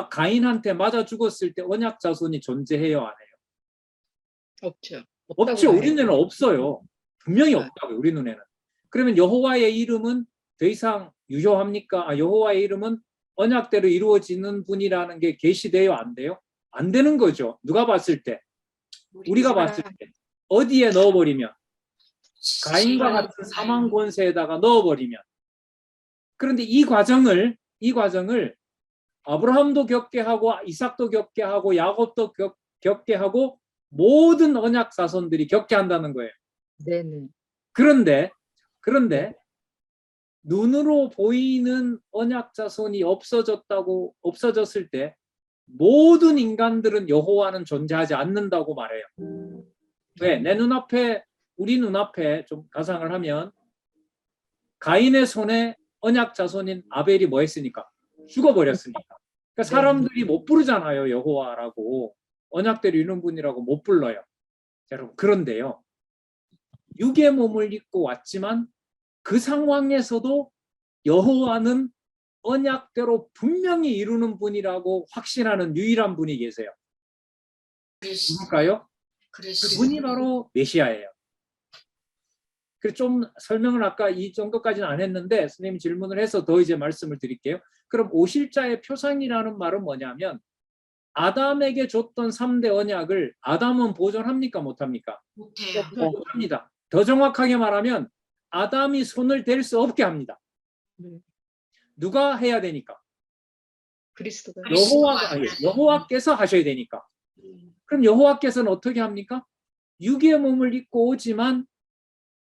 가인한테 맞아 죽었을 때 언약 자손이 존재해요, 안 해요? 없죠. 우리 눈에는 없어요. 분명히 없다고요. 우리 눈에는. 그러면 여호와의 이름은 더 이상 유효합니까? 여호와의 이름은 언약대로 이루어지는 분이라는 게 계시돼요? 안 돼요? 안 되는 거죠. 누가 봤을 때? 우리가 봤을 때. 어디에 넣어버리면? 가인과 같은 사망 권세에다가 넣어버리면. 그런데 이 과정을 아브라함도 겪게 하고 이삭도 겪게 하고 야곱도 겪게 하고 모든 언약 자손들이 겪게 한다는 거예요. 네네. 그런데 눈으로 보이는 언약 자손이 없어졌을 때 모든 인간들은 여호와는 존재하지 않는다고 말해요. 왜? 우리 눈앞에 좀 가상을 하면 가인의 손에 언약 자손인 아벨이 뭐 했으니까? 죽어버렸으니까. 그러니까 사람들이 못 부르잖아요. 여호와라고. 언약대로 이루는 분이라고 못 불러요. 여러분, 그런데요. 육의 몸을 입고 왔지만 그 상황에서도 여호와는 언약대로 분명히 이루는 분이라고 확신하는 유일한 분이 계세요. 누굴까요? 그분이 바로 메시아예요. 그래서 좀 설명을 아까 이 정도까지는 안 했는데 선생님이 질문을 해서 더 이제 말씀을 드릴게요. 그럼 오실자의 표상이라는 말은 뭐냐면 아담에게 줬던 3대 언약을 아담은 보존합니까? 못합니까? 못해요. 못합니다. 더 정확하게 말하면 아담이 손을 댈 수 없게 합니다. 누가 해야 되니까? 그리스도가. 여호와께서 하셔야 되니까. 그럼 여호와께서는 어떻게 합니까? 육의 몸을 입고 오지만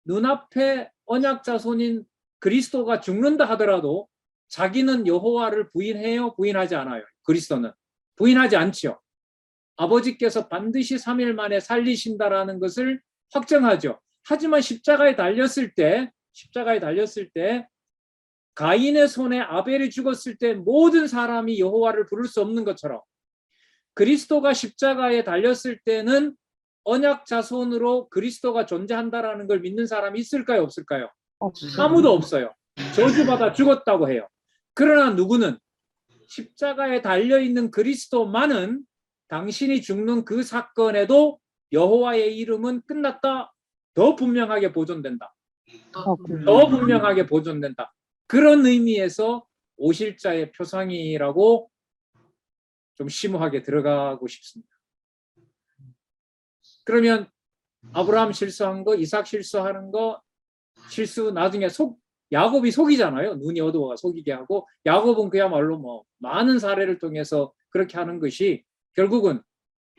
눈앞에 언약 자손인 그리스도가 죽는다 하더라도 자기는 여호와를 부인해요? 부인하지 않아요? 그리스도는 부인하지 않죠. 아버지께서 반드시 3일 만에 살리신다라는 것을 확정하죠. 하지만 십자가에 달렸을 때 가인의 손에 아벨이 죽었을 때 모든 사람이 여호와를 부를 수 없는 것처럼 그리스도가 십자가에 달렸을 때는 언약 자손으로 그리스도가 존재한다라는 걸 믿는 사람이 있을까요? 없을까요? 아무도 없어요. 저주받아 죽었다고 해요. 그러나 누구는 십자가에 달려있는 그리스도만은 당신이 죽는 그 사건에도 여호와의 이름은 끝났다. 더 분명하게 보존된다. 더 분명하게 보존된다. 그런 의미에서 오실자의 표상이라고 좀 심오하게 들어가고 싶습니다. 그러면 아브라함 실수한 거, 이삭 실수하는 거, 실수 나중에 야곱이 속이잖아요. 눈이 어두워가 속이게 하고 야곱은 그야말로 뭐 많은 사례를 통해서 그렇게 하는 것이 결국은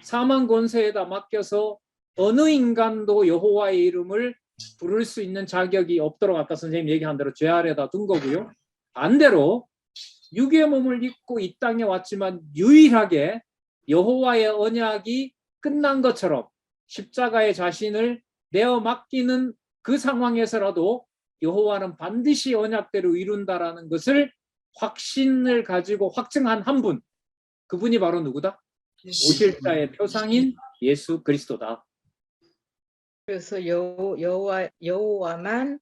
사망 권세에다 맡겨서 어느 인간도 여호와의 이름을 부를 수 있는 자격이 없도록 아까 선생님 얘기한 대로 죄 아래다 둔 거고요. 반대로 육의 몸을 입고 이 땅에 왔지만 유일하게 여호와의 언약이 끝난 것처럼 십자가에 자신을 내어 맡기는 그 상황에서라도 여호와는 반드시 언약대로 이룬다라는 것을 확신을 가지고 확증한 한 분, 그분이 바로 누구다? 오실자의 표상인 예수 그리스도다. 그래서 여호와만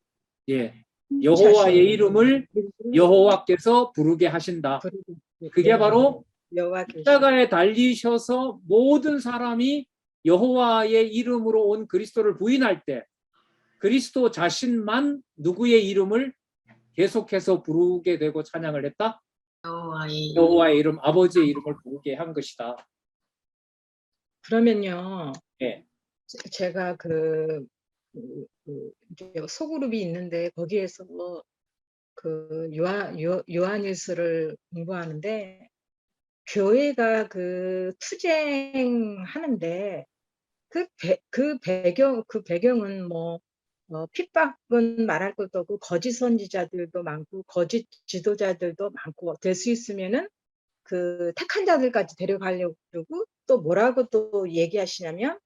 예, 여호와의 이름을 여호와께서 부르게 하신다. 그게 바로 십자가에 달리셔서 모든 사람이 여호와의 이름으로 온 그리스도를 부인할 때 그리스도 자신만 누구의 이름을 계속해서 부르게 되고 찬양을 했다? 여호와의 이름, 아버지의 이름을 부르게 한 것이다. 그러면요. 예. 제가 소그룹이 있는데 거기에서 그 요한일서를 공부하는데 교회가 그 투쟁하는데 그 배경은 뭐 핍박은 말할 것도 없고 거짓 선지자들도 많고 거짓 지도자들도 많고 될 수 있으면은 그 택한 자들까지 데려가려고 그러고 또 뭐라고 또 얘기하시냐면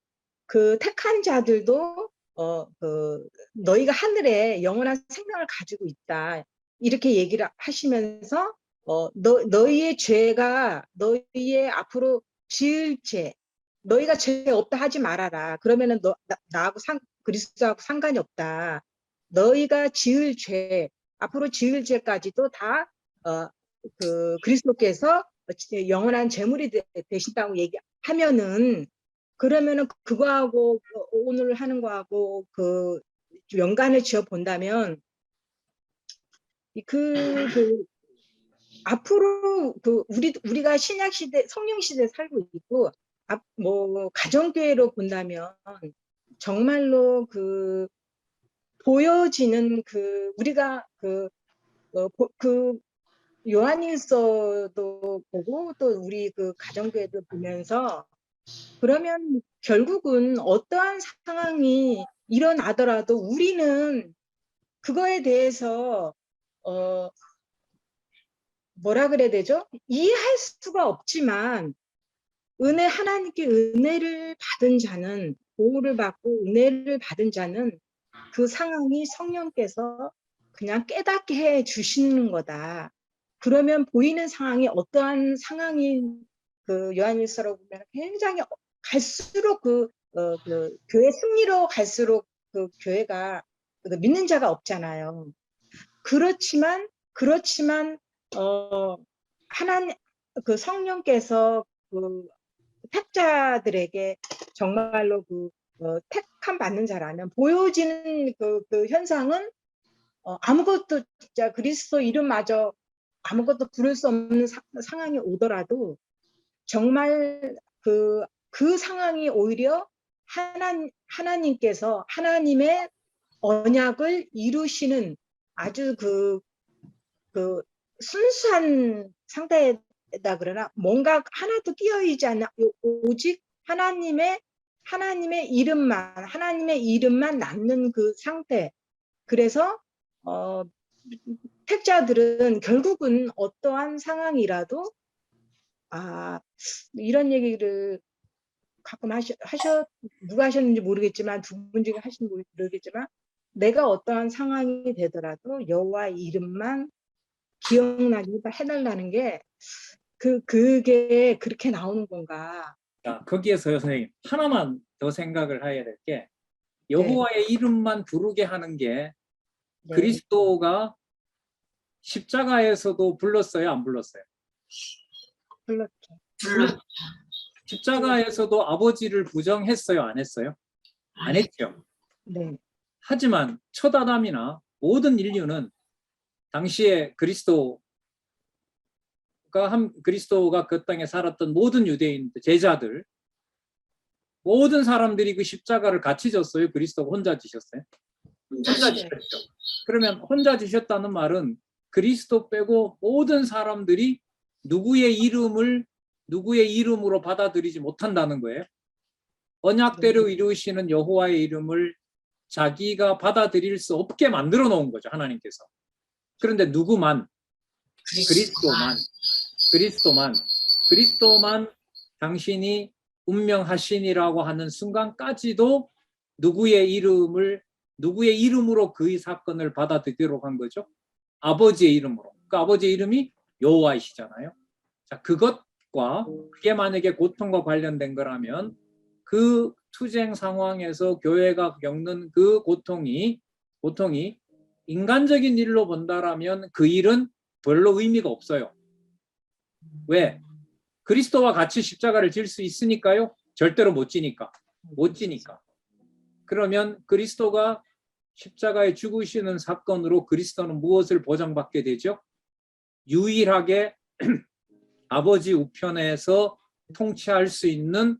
그 택한 자들도 너희가 하늘에 영원한 생명을 가지고 있다 이렇게 얘기를 하시면서 너희의 죄가 너희의 앞으로 지을 죄 너희가 죄 없다 하지 말아라. 그러면은 나하고 그리스도하고 상관이 없다. 너희가 지을 죄 앞으로 지을 죄까지도 다 그리스도께서 영원한 제물이 되신다고 얘기하면은 그러면은 그거하고 오늘 하는 거하고 그 연관을 지어 본다면 앞으로 우리가 신약 시대 성령 시대에 살고 있고 뭐 가정교회로 본다면 정말로 보여지는 우리가 요한일서도 보고 또 우리 그 가정교회도 보면서 그러면 결국은 어떠한 상황이 일어나더라도 우리는 그거에 대해서 뭐라 그래야 되죠? 이해할 수가 없지만 하나님께 은혜를 받은 자는, 보호를 받고 은혜를 받은 자는 그 상황이 성령께서 그냥 깨닫게 해 주시는 거다. 그러면 보이는 상황이 어떠한 상황인 그 요한일서로 보면 굉장히 갈수록 그 교회 승리로 갈수록 그 교회가 그 믿는 자가 없잖아요. 그렇지만 하나님 그 성령께서 그 택자들에게 정말로 택함 받는 자라면 보여지는 그 현상은 아무것도 진짜 그리스도 이름마저 아무것도 부를 수 없는 상황이 오더라도 정말 그 상황이 오히려 하나님께서 하나님의 언약을 이루시는 아주 그 순수한 상태다 그러나 뭔가 하나도 끼어있지 않나 오직 하나님의 이름만 남는 그 상태. 그래서 택자들은 결국은 어떠한 상황이라도 이런 얘기를 가끔 누가 하셨는지 모르겠지만 두 분 중에 하시는지 모르겠지만 내가 어떠한 상황이 되더라도 여호와 이름만 기억나게 해달라는 게 그게 그렇게 나오는 건가? 자, 거기에서요, 선생님, 하나만 더 생각을 해야 될 게 여호와의 이름만 부르게 하는 게 네. 그리스도가 십자가에서도 불렀어요, 안 불렀어요? 불렀죠. 십자가에서도 아버지를 부정했어요, 안 했어요? 안 했죠. 네. 하지만 첫 아담이나 모든 인류는 당시에 그리스도가 그 땅에 살았던 모든 유대인 제자들, 모든 사람들이 그 십자가를 같이 졌어요? 그리스도가 혼자 지셨어요? 혼자 지셨죠. 그러면 혼자 지셨다는 말은 그리스도 빼고 모든 사람들이 누구의 이름으로 받아들이지 못한다는 거예요. 언약대로 이루시는 여호와의 이름을 자기가 받아들일 수 없게 만들어 놓은 거죠, 하나님께서. 그런데 누구만? 그리스도만 당신이 운명하신이라고 하는 순간까지도 누구의 이름으로 그 사건을 받아들이도록 한 거죠? 아버지의 이름으로. 그 아버지의 이름이 여호와이시잖아요. 자, 그게 만약에 고통과 관련된 거라면 그 투쟁 상황에서 교회가 겪는 그 고통이 인간적인 일로 본다라면 그 일은 별로 의미가 없어요. 왜? 그리스도와 같이 십자가를 질 수 있으니까요? 절대로 못 지니까. 그러면 그리스도가 십자가에 죽으시는 사건으로 그리스도는 무엇을 보장받게 되죠? 유일하게 아버지 우편에서 통치할 수 있는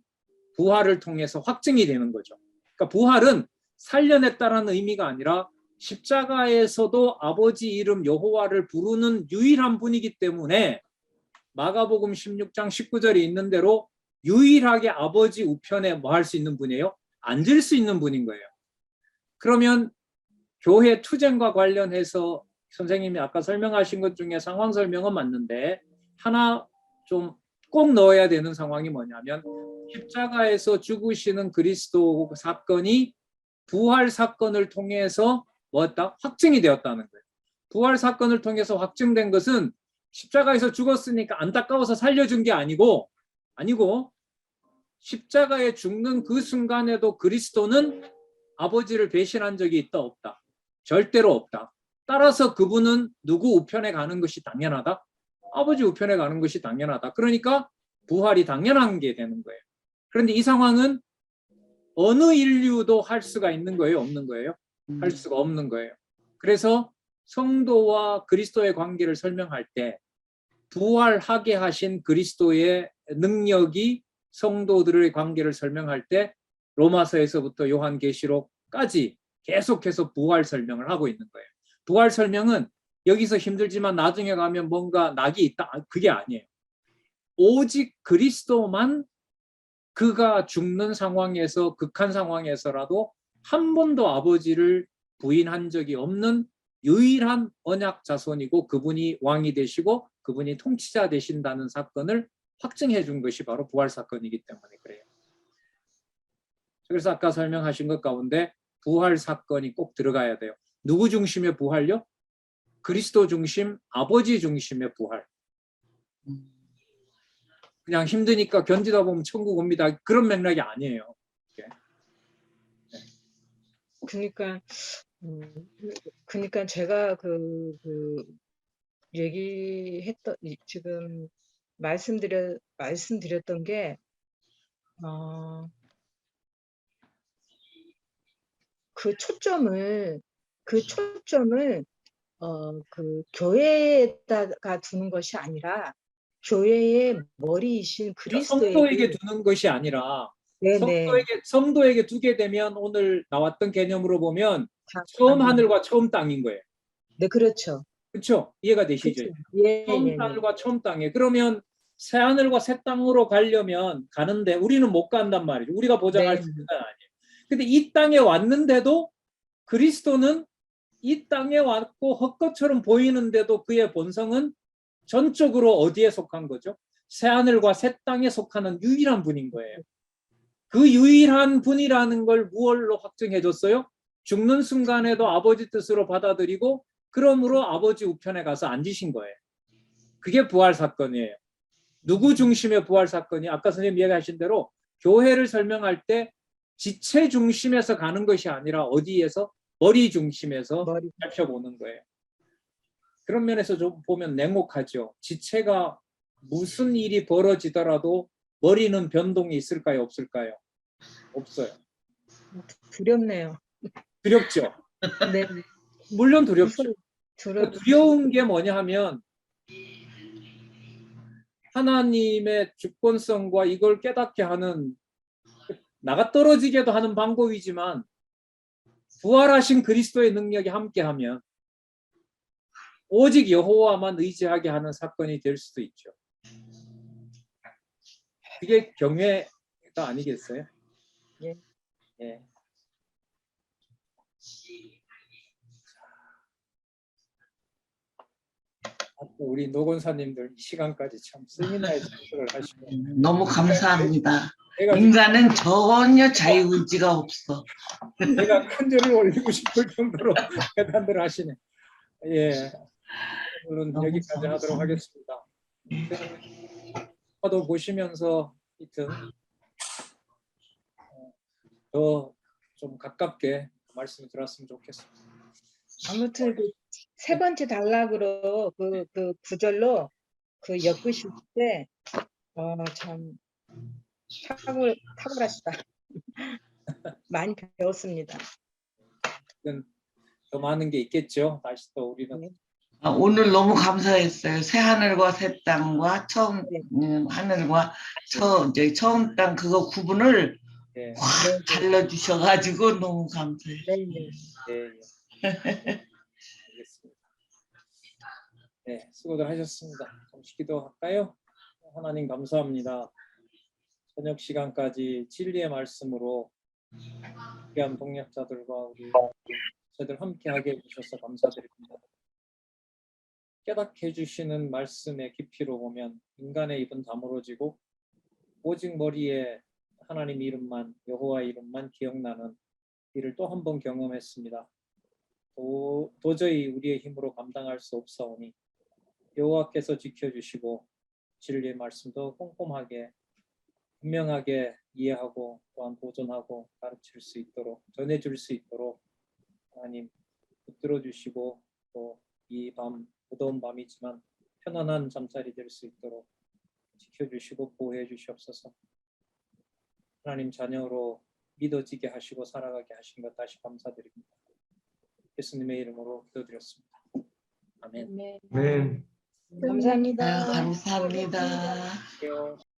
부활을 통해서 확증이 되는 거죠. 그러니까 부활은 살려냈다라는 의미가 아니라 십자가에서도 아버지 이름 여호와를 부르는 유일한 분이기 때문에 마가복음 16장 19절에 있는 대로 유일하게 아버지 우편에 뭐 할 수 있는 분이에요? 앉을 수 있는 분인 거예요. 그러면 교회 투쟁과 관련해서 선생님이 아까 설명하신 것 중에 상황 설명은 맞는데 하나 좀 꼭 넣어야 되는 상황이 뭐냐면 십자가에서 죽으시는 그리스도 사건이 부활 사건을 통해서 뭐였다? 확증이 되었다는 거예요. 부활 사건을 통해서 확증된 것은 십자가에서 죽었으니까 안타까워서 살려준 게 아니고 십자가에 죽는 그 순간에도 그리스도는 아버지를 배신한 적이 있다 없다? 절대로 없다. 따라서 그분은 누구 우편에 가는 것이 당연하다? 아버지 우편에 가는 것이 당연하다. 그러니까 부활이 당연한 게 되는 거예요. 그런데 이 상황은 어느 인류도 할 수가 있는 거예요? 없는 거예요? 할 수가 없는 거예요. 그래서 성도와 그리스도의 관계를 설명할 때 부활하게 하신 그리스도의 능력이 성도들의 관계를 설명할 때 로마서에서부터 요한계시록까지 계속해서 부활 설명을 하고 있는 거예요. 부활 설명은 여기서 힘들지만 나중에 가면 뭔가 낙이 있다. 그게 아니에요. 오직 그리스도만 그가 죽는 상황에서 극한 상황에서라도 한 번도 아버지를 부인한 적이 없는 유일한 언약 자손이고 그분이 왕이 되시고 그분이 통치자 되신다는 사건을 확증해 준 것이 바로 부활 사건이기 때문에 그래요. 그래서 아까 설명하신 것 가운데 부활 사건이 꼭 들어가야 돼요. 누구 중심의 부활요? 그리스도 중심, 아버지 중심의 부활. 그냥 힘드니까 견디다 보면 천국 옵니다. 그런 맥락이 아니에요. 그러니까 그러니까 제가 얘기했던 지금 말씀드렸던 게 그 초점을 그 교회에다가 두는 것이 아니라 교회의 머리이신 성도에게 그리스도에게 두는 것이 아니라 네네 성도에게 두게 되면 오늘 나왔던 개념으로 보면 처음 다 하늘과 처음 땅인 거예요. 네 그렇죠. 그렇죠? 이해가 되시죠? 그쵸. 처음 예. 하늘과 처음 땅에. 그러면 새 하늘과 새 땅으로 가려면 가는데 우리는 못 간단 말이죠. 우리가 보장할 네. 수 있는 건 아니에요. 근데 이 땅에 왔는데도 그리스도는 이 땅에 왔고 헛것처럼 보이는데도 그의 본성은 전적으로 어디에 속한 거죠? 새 하늘과 새 땅에 속하는 유일한 분인 거예요. 그 유일한 분이라는 걸 무엇로 확증해 줬어요? 죽는 순간에도 아버지 뜻으로 받아들이고 그러므로 아버지 우편에 가서 앉으신 거예요. 그게 부활 사건이에요. 누구 중심의 부활 사건이 아까 선생님 얘기하신 대로 교회를 설명할 때 지체 중심에서 가는 것이 아니라 어디에서? 머리 중심에서 머리 살펴보는 거예요. 그런 면에서 좀 보면 냉혹하죠. 지체가 무슨 일이 벌어지더라도 머리는 변동이 있을까요? 없을까요? 없어요. 두렵네요. 두렵죠. 네. 물론 두렵죠. 두려운 게 뭐냐 하면 하나님의 주권성과 이걸 깨닫게 하는 나가 떨어지게도 하는 방법이지만 부활하신 그리스도의 능력이 함께하면 오직 여호와만 의지하게 하는 사건이 될 수도 있죠. 그게 경외가 아니겠어요? 예. 예. 우리 노건사님들 이 시간까지 참 세미나에 참석을 하시고 너무 감사합니다. 제가 인간은 전혀 자유의지가 없어. 제가 큰 절을 올리고 싶을 정도로 대단들 하시네. 예, 오늘은 너무 여기까지 하도록 감사합니다. 하겠습니다. 도 보시면서 하여튼 더 좀 가깝게 말씀을 들었으면 좋겠습니다. 아무튼 그 세 번째 단락으로 그 구절로 그 엮으실 때 참 탁월하시다. 많이 배웠습니다. 더 많은 게 있겠죠. 다시 또 우리는 네. 오늘 너무 감사했어요. 새 하늘과 새 땅과 처음 네. 하늘과 처음 땅 그거 구분을 예, 확 갈라주셔가지고 너무 감사해요. 네. 알겠습니다. 네, 수고들 하셨습니다. 잠시 기도할까요? 하나님 감사합니다. 저녁 시간까지 진리의 말씀으로 귀한 동역자들과 우리 저희들 함께하게 해주셔서 감사드립니다. 깨닫게 해주시는 말씀의 깊이로 보면 인간의 입은 다물어지고 오직 머리에 하나님 이름만 여호와 이름만 기억나는 일을 또 한 번 경험했습니다. 도저히 우리의 힘으로 감당할 수 없사오니 여호와께서 지켜주시고 진리의 말씀도 꼼꼼하게 분명하게 이해하고 또한 보존하고 가르칠 수 있도록 전해줄 수 있도록 하나님 붙들어 주시고 또 이 밤 무더운 밤이지만 편안한 잠자리 될 수 있도록 지켜주시고 보호해 주시옵소서. 하나님 자녀로 믿어지게 하시고 살아가게 하신 것 다시 감사드립니다. 예수님의 이름으로 기도드렸습니다. 아멘. 네. 네. 감사합니다. 감사합니다. 안녕.